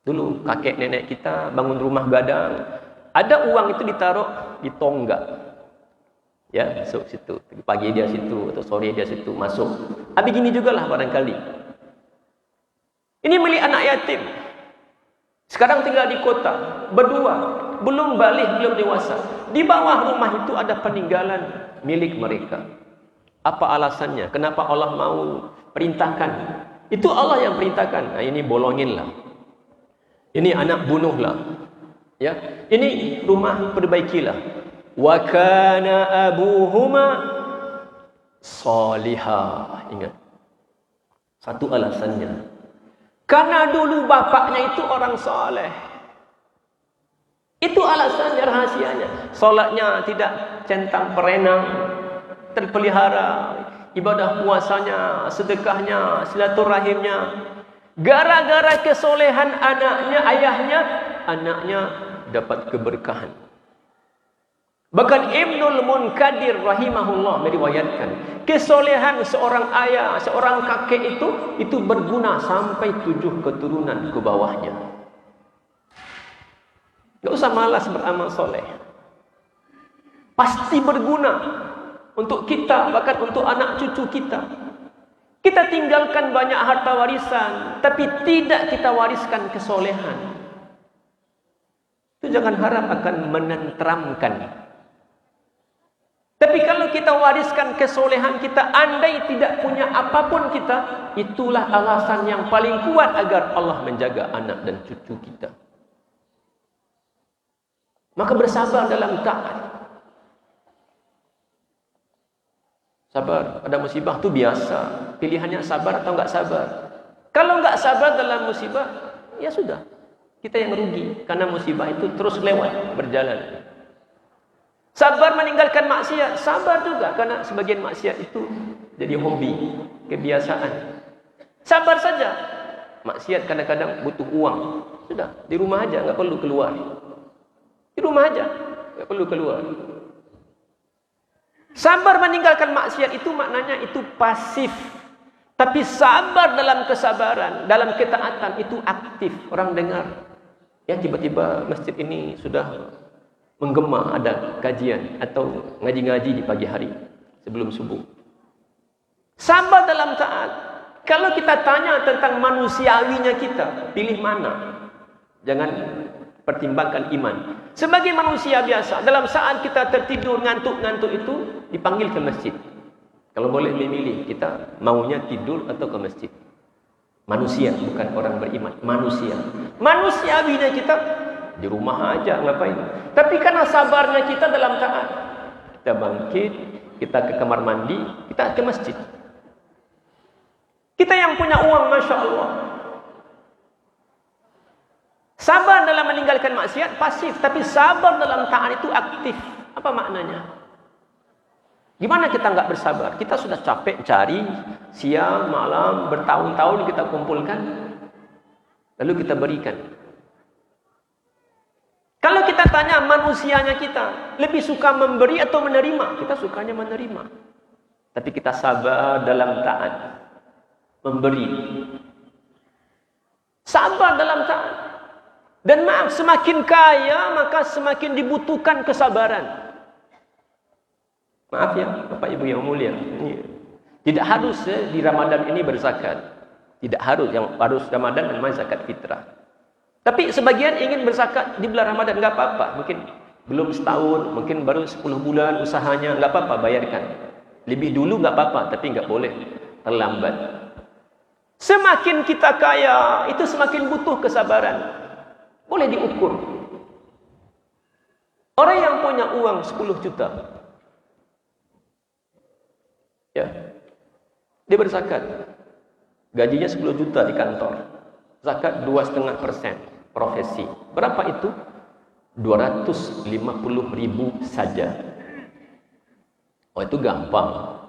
Dulu kakek nenek kita bangun rumah gadang, ada uang itu ditaruh di tonggak. Ya, masuk situ. Pagi dia situ atau sore dia situ masuk. Begini jugalah barangkali. Ini milik anak yatim. Sekarang tinggal di kota, berdua, belum balik, belum dewasa. Di bawah rumah itu ada peninggalan milik mereka. Apa alasannya? Kenapa Allah mau perintahkan? Itu Allah yang perintahkan. Nah, ini bolonginlah. Ini anak bunuhlah. Ya, ini rumah perbaikilah. Wa kana abuhuma salihah. Ingat. Satu alasannya. Karena dulu bapaknya itu orang saleh. Itu alasannya, rahasianya. Salatnya tidak centang perenang, terpelihara. Ibadah puasanya, sedekahnya, silaturahimnya. Gara-gara kesolehan anaknya, ayahnya, anaknya dapat keberkahan. Bahkan Ibnul Munkadir rahimahullah meriwayatkan, kesolehan seorang ayah, seorang kakek itu berguna sampai 7 keturunan ke bawahnya. Gak usah malas beramal soleh. Pasti berguna untuk kita, bahkan untuk anak cucu kita. Kita tinggalkan banyak harta warisan, tapi tidak kita wariskan kesolehan. Itu jangan harap akan menenteramkan. Tapi kalau kita wariskan kesolehan kita, andai tidak punya apapun kita, itulah alasan yang paling kuat agar Allah menjaga anak dan cucu kita. Maka bersabar dalam taat. Sabar pada musibah itu biasa. Pilihannya sabar atau enggak sabar. Kalau enggak sabar dalam musibah, ya sudah. Kita yang rugi. Karena musibah itu terus lewat, berjalan. Sabar meninggalkan maksiat. Sabar juga. Karena sebagian maksiat itu jadi hobi, kebiasaan. Sabar saja. Maksiat kadang-kadang butuh uang. Sudah, di rumah aja, enggak perlu keluar. Di rumah aja, enggak perlu keluar. Sabar meninggalkan maksiat itu maknanya itu pasif. Tapi sabar dalam kesabaran, dalam ketaatan itu aktif. Orang dengar, ya tiba-tiba masjid ini sudah menggema ada kajian atau ngaji-ngaji di pagi hari sebelum subuh. Sabar dalam taat. Kalau kita tanya tentang manusiawinya kita, pilih mana? Jangan pertimbangkan iman. Sebagai manusia biasa, dalam saat kita tertidur ngantuk-ngantuk itu dipanggil ke masjid. Kalau boleh memilih, kita maunya tidur atau ke masjid. Manusia, bukan orang beriman. Manusia. Manusiawinya kita di rumah aja ngapain. Tapi karena sabarnya kita dalam taat, kita bangkit, kita ke kamar mandi, kita ke masjid. Kita yang punya uang, Masya Allah. Sabar dalam meninggalkan maksiat pasif, tapi sabar dalam taat itu aktif. Apa maknanya? Gimana kita nggak bersabar? Kita sudah capek cari siang, malam, bertahun-tahun kita kumpulkan, lalu kita berikan. Kalau kita tanya manusianya kita, lebih suka memberi atau menerima? Kita sukanya menerima. Tapi kita sabar dalam taat. Memberi. Sabar dalam taat. Dan maaf, semakin kaya, maka semakin dibutuhkan kesabaran. Maaf ya, Bapak Ibu yang mulia. Tidak harus di Ramadan ini berzakat. Tidak harus, yang harus Ramadan memang zakat fitrah. Tapi sebagian ingin berzakat di bulan Ramadan, nggak apa-apa. Mungkin belum setahun, mungkin baru 10 bulan usahanya, nggak apa-apa, bayarkan. Lebih dulu nggak apa-apa, tapi nggak boleh terlambat. Semakin kita kaya, itu semakin butuh kesabaran. Boleh diukur. Orang yang punya uang 10 juta, ya, dia berzakat. Gajinya 10 juta di kantor. Zakat 2,5% profesi. Berapa itu? 250.000 saja. Oh, itu gampang.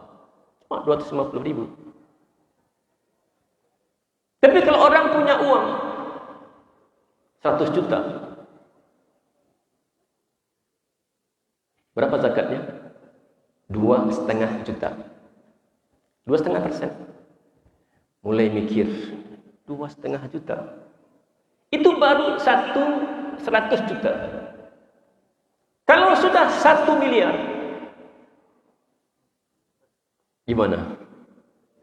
Cuma 250.000. Tapi kalau orang punya uang 100 juta. Berapa zakatnya? 2,5 juta. 2,5%. Mulai mikir, 2,5 juta. Itu baru 100 juta. Kalau sudah 1 miliar, gimana?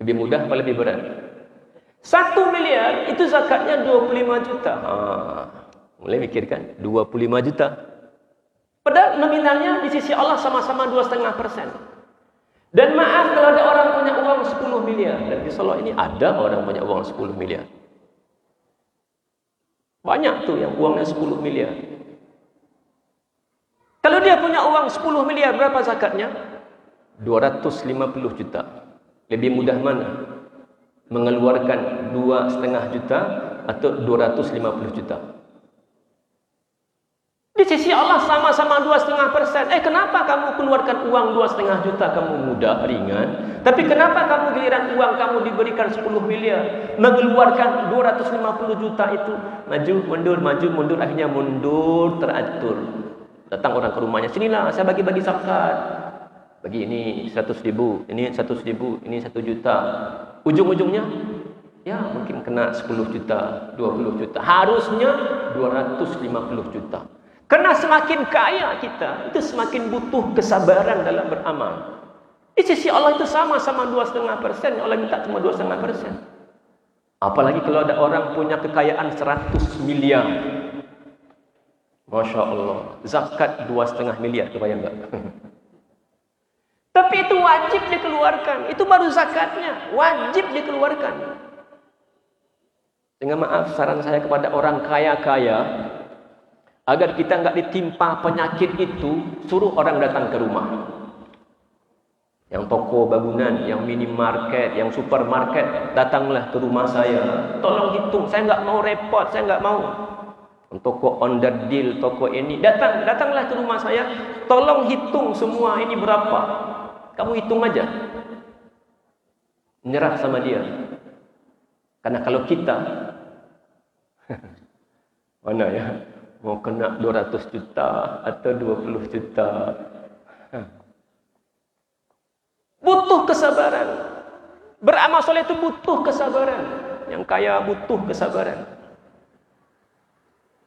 Lebih mudah atau lebih berat? 1 miliar itu zakatnya 25 juta. Mulai mikirkan, 25 juta. Padahal nominalnya di sisi Allah sama-sama 2,5%. Dan maaf kalau ada orang punya uang 10 miliar. Dan di Solo ini ada orang punya uang 10 miliar. Banyak tuh yang uangnya 10 miliar. Kalau dia punya uang 10 miliar, berapa zakatnya? 250 juta. Lebih mudah mana? Mengeluarkan 2,5 juta atau 250 juta? Di sisi Allah sama-sama 2,5%. Kenapa kamu keluarkan uang 2,5 juta kamu mudah, ringan? Tapi kenapa kamu giliran uang kamu diberikan 10 miliar, mengeluarkan 250 juta itu? Maju mundur, akhirnya mundur teratur. Datang orang ke rumahnya, sinilah saya bagi-bagi zakat. Bagi ini 100 ribu, ini 100 ribu, ini 1 juta. Ujung-ujungnya, ya mungkin kena 10 juta, 20 juta. Harusnya 250 juta. Karena semakin kaya kita, itu semakin butuh kesabaran dalam beramal. Di sisi Allah itu sama-sama 2,5%. Allah minta cuma 2,5%. Apalagi kalau ada orang punya kekayaan 100 miliar. Masya Allah. Zakat 2,5 miliar. Kebayang enggak? Tapi itu wajib dikeluarkan. Itu baru zakatnya. Wajib dikeluarkan. Dengan maaf, saran saya kepada orang kaya-kaya, agar kita enggak ditimpa penyakit itu, suruh orang datang ke rumah. Yang toko bangunan, yang minimarket, yang supermarket, datanglah ke rumah saya. Tolong hitung, saya enggak mau repot, saya enggak mau. Toko onderdil, toko ini, datanglah ke rumah saya. Tolong hitung semua ini berapa. Kamu hitung aja. Menyerah sama dia. Karena kalau kita mana ya? Mau kena 200 juta atau 20 juta. Butuh kesabaran. Beramal soleh itu butuh kesabaran. Yang kaya butuh kesabaran.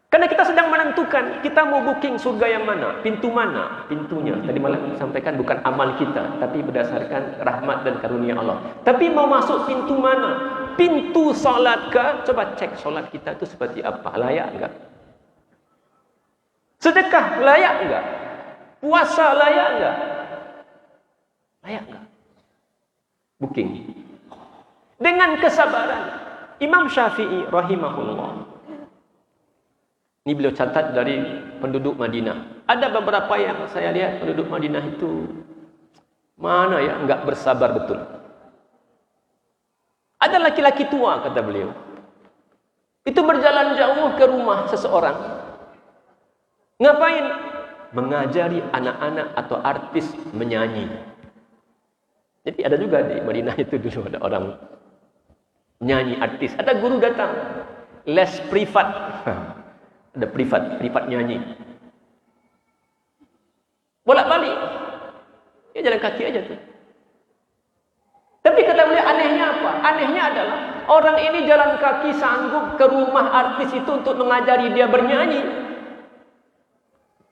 Karena kita sedang menentukan, kita mau booking surga yang mana, pintu mana, pintunya. Tadi malam sampaikan bukan amal kita, tapi berdasarkan rahmat dan karunia Allah. Tapi mau masuk pintu mana? Pintu salat kah? Coba cek salat kita itu seperti apa, layak enggak? Sedekah layak enggak? Puasa layak enggak? Layak enggak? Booking. Dengan kesabaran. Imam Syafi'i rahimahullah. Ini beliau catat dari penduduk Madinah. Ada beberapa yang saya lihat penduduk Madinah itu mana ya enggak bersabar betul. Ada laki-laki tua kata beliau. Itu berjalan jauh ke rumah seseorang. Ngapain? Mengajari anak-anak atau artis menyanyi. Jadi ada juga di Madinah itu dulu ada orang nyanyi artis. Ada guru datang. Les privat. Ada privat nyanyi. Bolak-balik. Ya jalan kaki aja tuh. Tapi kata beliau anehnya apa? Anehnya adalah orang ini jalan kaki sanggup ke rumah artis itu untuk mengajari dia bernyanyi.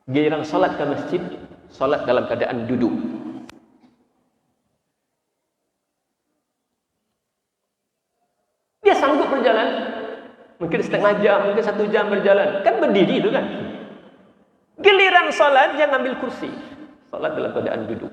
Giliran salat ke masjid, salat dalam keadaan duduk. Dia sanggup berjalan, mungkin setengah jam, mungkin 1 jam berjalan. Kan berdiri itu kan. Giliran salat, dia ngambil kursi. Salat dalam keadaan duduk.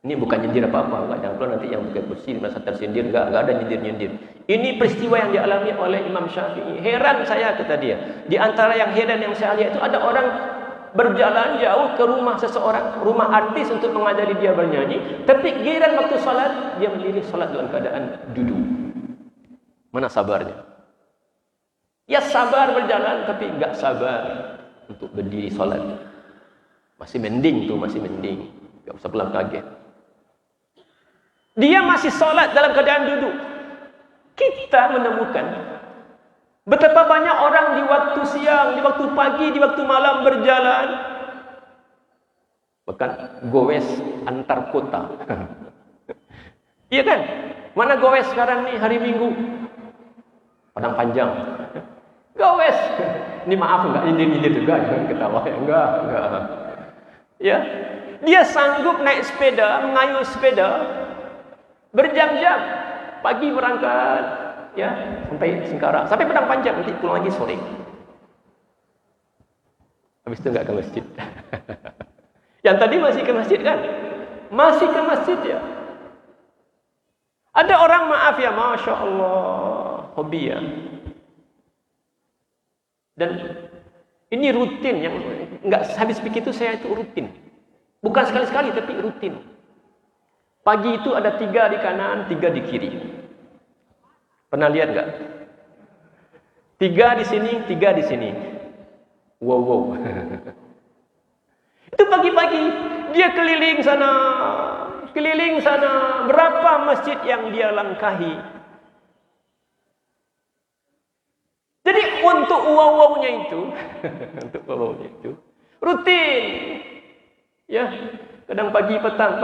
Ini bukan nyindir apa-apa, enggak. Jangan pula nanti yang pakai kursi merasa tersindir, enggak ada nyindir-nyindir. Ini peristiwa yang dialami oleh Imam Syafi'i. Heran saya kata dia. Di antara yang heran yang saya lihat itu ada orang berjalan jauh ke rumah seseorang, rumah artis untuk mengajari dia bernyanyi, tapi giliran waktu salat dia berdiri salat dalam keadaan duduk. Mana sabarnya? Ya sabar berjalan tapi enggak sabar untuk berdiri salat. Masih mending tuh, masih mending. Enggak usah pulang kaget. Dia masih salat dalam keadaan duduk. Kita menemukan betapa banyak orang di waktu siang, di waktu pagi, di waktu malam berjalan. Bahkan goes antar kota. Iya kan? Mana goes sekarang nih hari Minggu? Padang Panjang. Goes. Ini maaf enggak nyindir-nyindir juga, jangan ketawa ya. Enggak. Ya. Dia sanggup naik sepeda, mengayuh sepeda berjam-jam. Pagi berangkat, ya, sampai Singkara, sampai Padang Panjang, nanti pulang lagi sore. Habis itu enggak ke masjid. Yang tadi masih ke masjid kan? Masih ke masjid ya. Ada orang maaf ya, Masya Allah, hobi ya. Dan ini rutin, yang enggak habis pikir itu saya itu rutin. Bukan sekali-sekali, tapi rutin. Pagi itu ada 3 di kanan, 3 di kiri. Pernah lihat enggak? 3 di sini, 3 di sini. Wow. Itu pagi-pagi, dia keliling sana. Berapa masjid yang dia langkahi. Jadi untuk wow-nya itu, rutin. Ya, kadang pagi petang.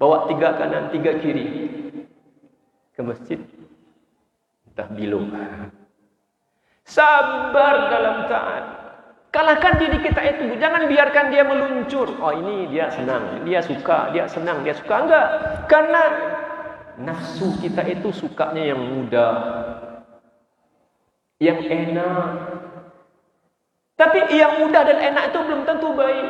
Bawa 3 kanan, 3 kiri ke masjid. Entah bilung. Sabar dalam taat. Kalahkan diri kita itu. Jangan biarkan dia meluncur. Oh, ini dia senang, dia suka, dia senang, dia suka. Enggak. Karena nafsu kita itu sukanya yang mudah, yang enak. Tapi yang mudah dan enak itu belum tentu baik.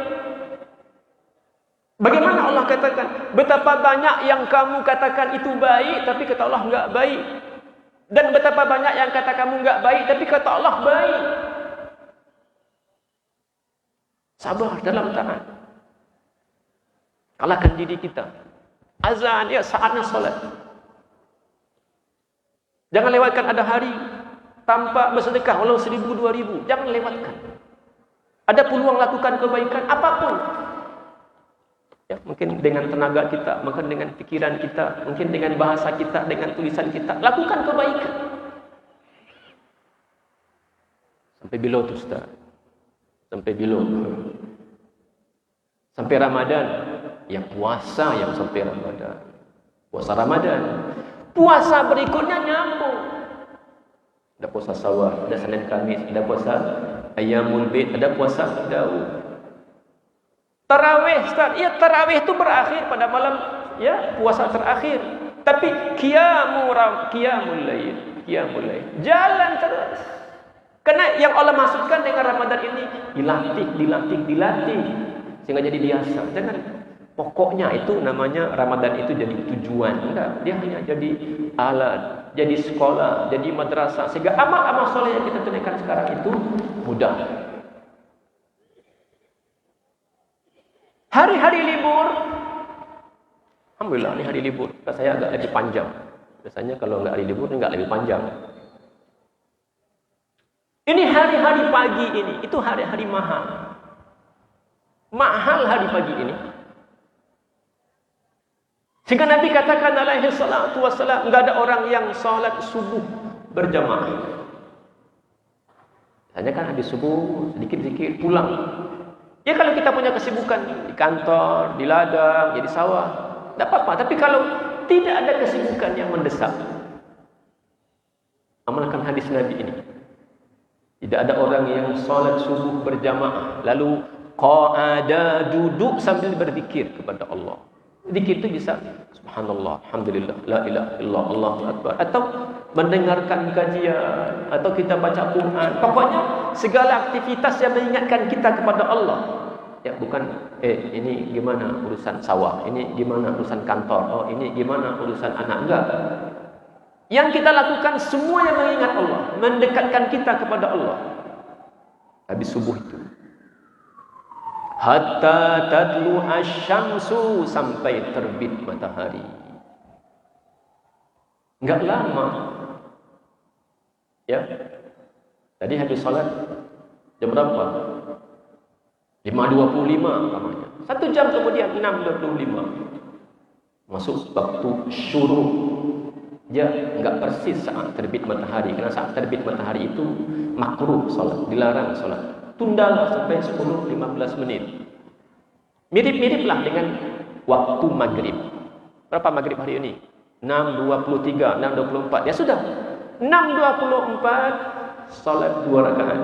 Bagaimana Allah katakan? Betapa banyak yang kamu katakan itu baik, tapi kata Allah enggak baik. Dan betapa banyak yang kata kamu enggak baik, tapi kata Allah baik. Sabar dalam taat. Kalahkan diri kita. Azan, ya saatnya salat. Jangan lewatkan ada hari tanpa bersedekah walau 1.000, 2.000. Jangan lewatkan. Ada peluang lakukan kebaikan apapun. Ya, mungkin dengan tenaga kita, mungkin dengan pikiran kita, mungkin dengan bahasa kita, dengan tulisan kita. Lakukan kebaikan. Sampai bila tu Ustaz? Sampai bila? Sampai Ramadan. Yang puasa yang sampai Ramadan. Puasa Ramadan. Puasa berikutnya nyambung. Ada puasa Sawal, ada Senin Kamis, ada puasa Ayyamul Bid, ada puasa Daud. Tarawih, Ustaz. Ya, tarawih itu berakhir pada malam, ya, puasa terakhir. Tapi qiyamul lail. Jalan terus. Karena yang Allah maksudkan dengan Ramadan ini dilatih sehingga jadi biasa. Jangan pokoknya itu namanya Ramadan itu jadi tujuan. Enggak, dia hanya jadi alat, jadi sekolah, jadi madrasah sehingga amal-amal soleh yang kita tunaikan sekarang itu mudah. Hari-hari libur, alhamdulillah ini hari libur. Saya agak lebih panjang. Biasanya kalau enggak hari libur enggak lebih panjang. Ini hari-hari pagi ini, itu hari-hari mahal. Mahal hari pagi ini. Sehingga Nabi katakan alaihi salatu wassalam, enggak ada orang yang salat subuh berjamaah. Hanya kan habis subuh sedikit-sedikit pulang. Ya kalau kita punya kesibukan di kantor, di ladang, di sawah, tidak apa-apa. Tapi kalau tidak ada kesibukan yang mendesak, amalkan hadis Nabi ini. Tidak ada orang yang salat subuh berjamaah lalu qa'ada, duduk sambil berzikir kepada Allah. Zikir itu bisa subhanallah, alhamdulillah, la ilaha illallah, Allahu akbar, atau mendengarkan kajian, atau kita baca Quran. Pokoknya segala aktivitas yang mengingatkan kita kepada Allah. Ya, bukan ini gimana urusan sawah, ini gimana urusan kantor, oh ini gimana urusan anak. Enggak. Yang kita lakukan semua yang mengingat Allah, mendekatkan kita kepada Allah. Habis subuh itu. Hatta tadlu asyamsu, sampai terbit matahari. Enggak lama. Ya. Tadi habis salat jam berapa? 5.25 namanya. 1 jam kemudian 6.25. Masuk waktu syuruk. Ya, enggak persis saat terbit matahari. Karena saat terbit matahari itu makruh salat, dilarang salat. Tundalah sampai 10-15 menit. Mirip-miriplah dengan waktu maghrib. Berapa maghrib hari ini? 6.23, 6.24. Ya sudah. 6.24 salat 2 rakaat.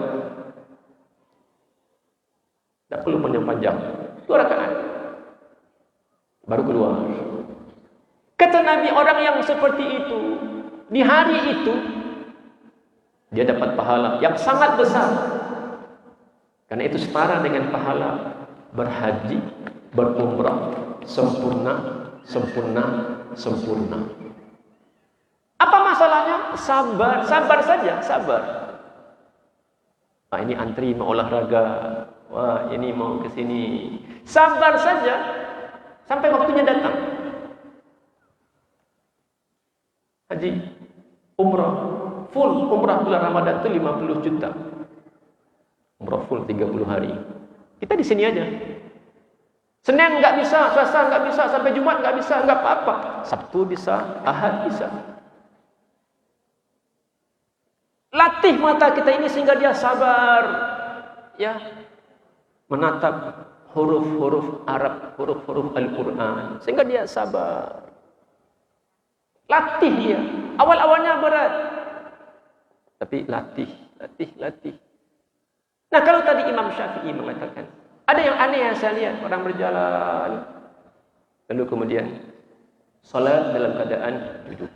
Tak perlu panjang-panjang. 2 rakaat. Baru keluar. Kata Nabi, orang yang seperti itu, di hari itu, dia dapat pahala yang sangat besar. Karena itu setara dengan pahala berhaji, berumrah, sempurna sempurna. Apa masalahnya? Sabar saja, sabar. Ini antri mau olahraga. Wah, ini mau ke sini. Sabar saja sampai waktunya datang. Haji, umrah, full umrah bulan Ramadan itu 50 juta. Umrah full 30 hari. Kita di sini aja. Senin nggak bisa, Selasa nggak bisa, sampai Jumat nggak bisa, nggak apa-apa. Sabtu bisa, Ahad bisa. Latih mata kita ini sehingga dia sabar, ya, menatap huruf-huruf Arab, huruf-huruf Al-Quran, sehingga dia sabar. Latih dia. Awal-awalnya berat, tapi latih. Nah, kalau tadi Imam Syafi'i mengatakan, ada yang aneh yang saya lihat, orang berjalan, lalu kemudian salat dalam keadaan duduk.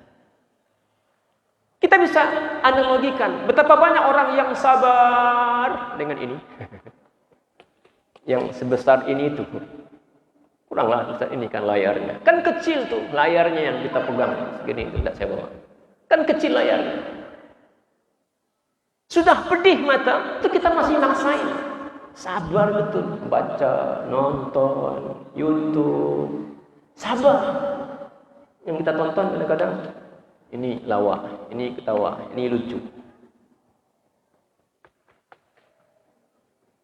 Kita bisa analogikan betapa banyak orang yang sabar dengan ini. Yang sebesar ini tuh. Kuranglah besar ini kan layarnya. Kan kecil tuh layarnya yang kita pegang. Segini tidak saya bawa. Kan kecil layarnya. Sudah pedih mata, itu kita masih maksain. Sabar betul. Baca, nonton, YouTube. Sabar. Yang kita tonton kadang-kadang ini lawak, ini ketawa, ini lucu.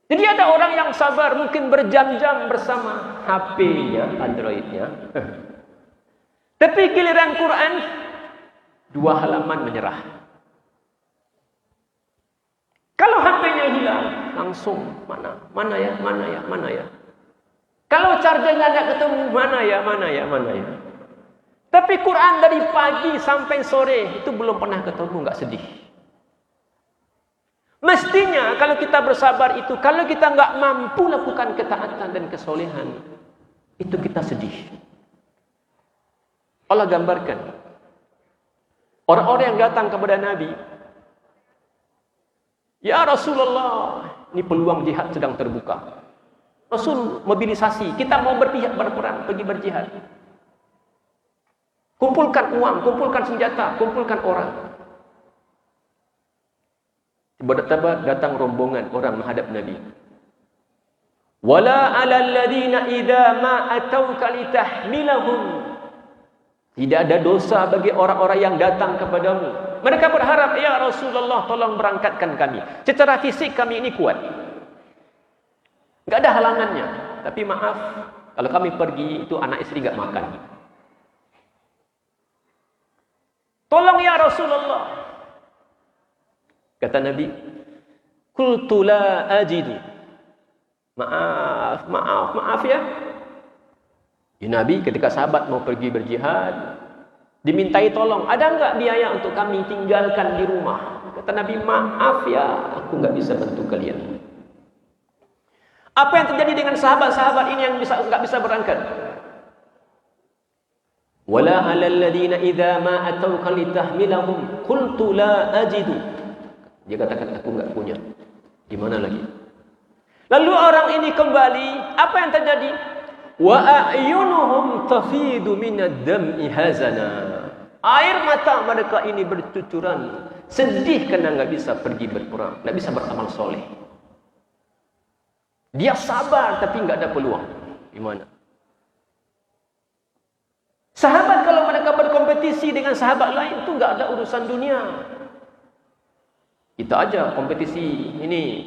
Jadi ada orang yang sabar mungkin berjam-jam bersama HP-nya, Android-nya. Tapi giliran Quran 2 halaman menyerah. Kalau HP-nya hilang, langsung mana ya. Kalau chargernya nggak ketemu, mana ya. Tapi Quran dari pagi sampai sore itu belum pernah ketemu, nggak sedih. Mestinya kalau kita bersabar itu, kalau kita nggak mampu lakukan ketaatan dan kesolehan, itu kita sedih. Allah gambarkan orang-orang yang datang kepada Nabi, ya Rasulullah, ini peluang jihad sedang terbuka. Rasul mobilisasi, kita mau berperang, pergi berjihad. Kumpulkan uang, kumpulkan senjata, kumpulkan orang. Tiba-tiba datang rombongan orang menghadap Nabi. Wala 'alal ladina idza ma atauka litahmilahum. Tidak ada dosa bagi orang-orang yang datang kepadamu. Mereka berharap, ya Rasulullah, tolong berangkatkan kami. Secara fisik kami ini kuat. Enggak ada halangannya. Tapi maaf, kalau kami pergi itu anak istri enggak makan. Tolong ya Rasulullah. Kata Nabi, qultu la ajidu. Maaf ya. Ya Nabi, ketika sahabat mau pergi berjihad, dimintai tolong, ada enggak biaya untuk kami tinggalkan di rumah? Kata Nabi, maaf ya, aku enggak bisa bantu kalian. Apa yang terjadi dengan sahabat-sahabat ini yang enggak bisa berangkat? Wala 'alal ladina idza ma atauka litahmilahum qultu la ajidu. Dia katakan, aku enggak punya. Gimana lagi? Lalu orang ini kembali, apa yang terjadi? Wa a'yunuhum tafidu minad dam'i hazana. Air mata mereka ini bercucuran, sedih karena enggak bisa pergi berperang, enggak bisa beramal soleh. Dia sabar tapi enggak ada peluang. Gimana? Sahabat kalau mereka berkompetisi dengan sahabat lain itu enggak ada urusan dunia. Kita aja kompetisi ini,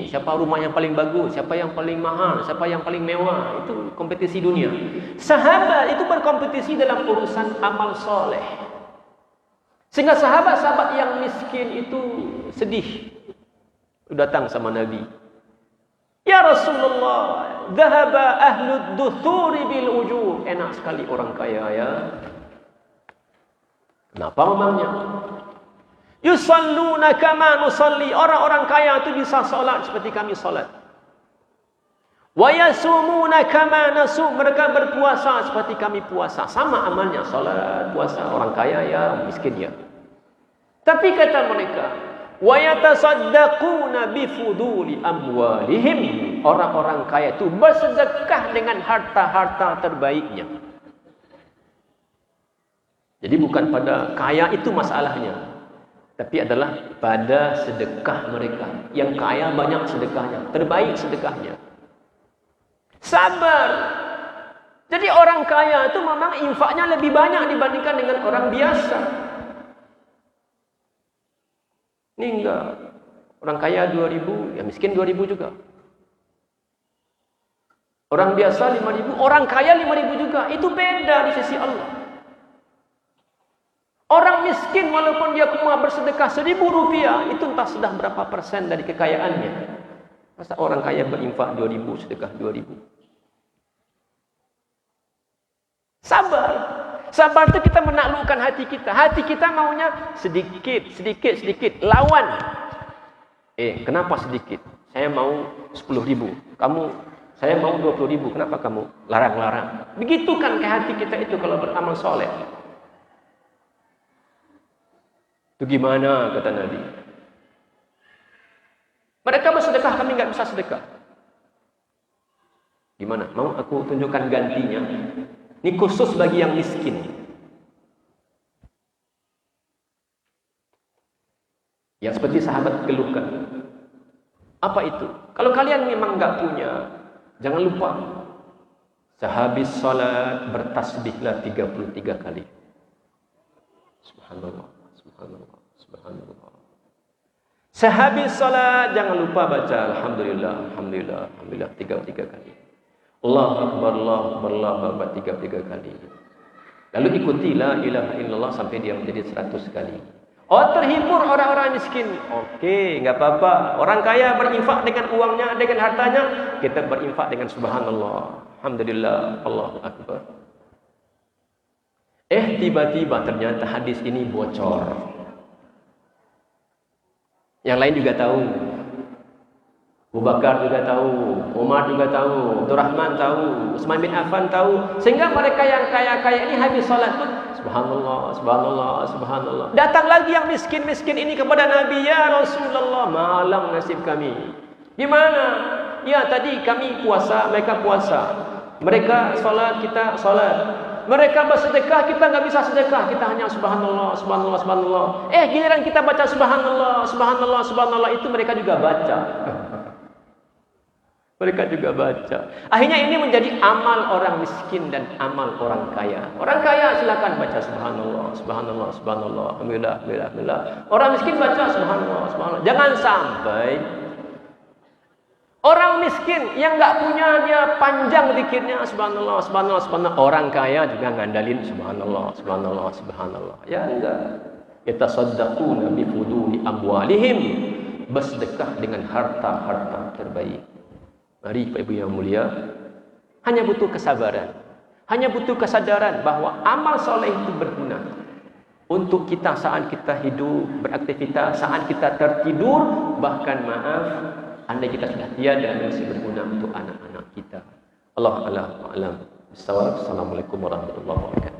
siapa rumah yang paling bagus, siapa yang paling mahal, siapa yang paling mewah, itu kompetisi dunia. Sahabat itu berkompetisi dalam urusan amal soleh. Sehingga sahabat-sahabat yang miskin itu sedih. Datang sama Nabi. Ya Rasulullah, dhahaba ahlud duthuri bil ujur. Enak sekali orang kaya ya. Kenapa memangnya? Yusalluna kama nusalli. Orang-orang kaya itu bisa salat seperti kami salat. Wa yasumuna kama nasum. Mereka berpuasa seperti kami puasa. Sama amalnya salat, puasa. Orang kaya ya, miskin ya. Tapi kata mereka, wa yatasaddaquna bi fuduli amwalihim. orang-orang kaya itu bersedekah dengan harta-harta terbaiknya. Jadi bukan pada kaya itu masalahnya, tapi adalah pada sedekah mereka. Yang kaya banyak sedekahnya, terbaik sedekahnya. Sabar. Jadi orang kaya itu memang infaknya lebih banyak dibandingkan dengan orang biasa. Ini enggak. Orang kaya 2.000, ya miskin 2.000 juga. Orang biasa 5.000, orang kaya 5.000 juga. Itu beda di sisi Allah. Orang miskin walaupun dia cuma bersedekah 1.000 rupiah, itu entah sudah berapa persen dari kekayaannya. Masa orang kaya berinfak 2.000, sedekah 2.000. Sabar. Sabar itu kita menaklukkan hati kita. Hati kita maunya sedikit. Lawan. Kenapa sedikit? Saya mau 10.000. Saya mau 20.000. Kenapa kamu larang-larang? Begitu kan ke hati kita itu kalau beramal soleh. Itu gimana kata Nabi? Mereka bersedekah, kami nggak bisa sedekah. Gimana? Mau aku tunjukkan gantinya? Ini khusus bagi yang miskin. Yang seperti sahabat keluhkan. Apa itu? Kalau kalian memang nggak punya, jangan lupa sehabis salat bertasbihlah 33 kali. Subhanallah, subhanallah, subhanallah. Sehabis salat jangan lupa baca alhamdulillah, alhamdulillah, alhamdulillah 33 kali. Allahu akbar, Allahu akbar, Allahu akbar 33 kali. Lalu ikuti la ilaha illallah sampai dia menjadi 100 kali. Oh, terhibur orang-orang miskin. Oke, enggak apa-apa. Orang kaya berinfak dengan uangnya, dengan hartanya, kita berinfak dengan subhanallah, alhamdulillah, Allahu akbar. Tiba-tiba ternyata hadis ini bocor. Yang lain juga tahu. Abu Bakar juga tahu, Umar juga tahu, Abdurrahman tahu, Utsman bin Affan tahu. Sehingga mereka yang kaya-kaya ini habis salat pun subhanallah, subhanallah, subhanallah. Datang lagi yang miskin-miskin ini kepada Nabi, ya Rasulullah, malang nasib kami. Gimana? Ya tadi kami puasa, mereka puasa. Mereka salat, kita salat. Mereka bersedekah, kita nggak bisa sedekah. Kita hanya subhanallah, subhanallah, subhanallah. Giliran kita baca subhanallah, subhanallah, subhanallah, itu mereka juga baca. Mereka juga baca. Akhirnya ini menjadi amal orang miskin dan amal orang kaya. Orang kaya silakan baca subhanallah, subhanallah, subhanallah, alhamdulillah, alhamdulillah, alhamdulillah. Orang miskin baca subhanallah, subhanallah. Jangan sampai orang miskin yang nggak punya dia panjang zikirnya subhanallah, subhanallah, subhanallah. Orang kaya juga ngandalin subhanallah, subhanallah, subhanallah. Ya enggak. Yatasaddaquna bi fuduli amwalihim. Bersedekah dengan harta-harta terbaik. Mari Bapak Ibu yang mulia, hanya butuh kesabaran, hanya butuh kesadaran bahwa amal soleh itu berguna untuk kita saat kita hidup, beraktivitas, saat kita tertidur, bahkan maaf, andai kita sudah tiada, masih berguna untuk anak-anak kita. Allah a'lam. Assalamualaikum warahmatullahi wabarakatuh.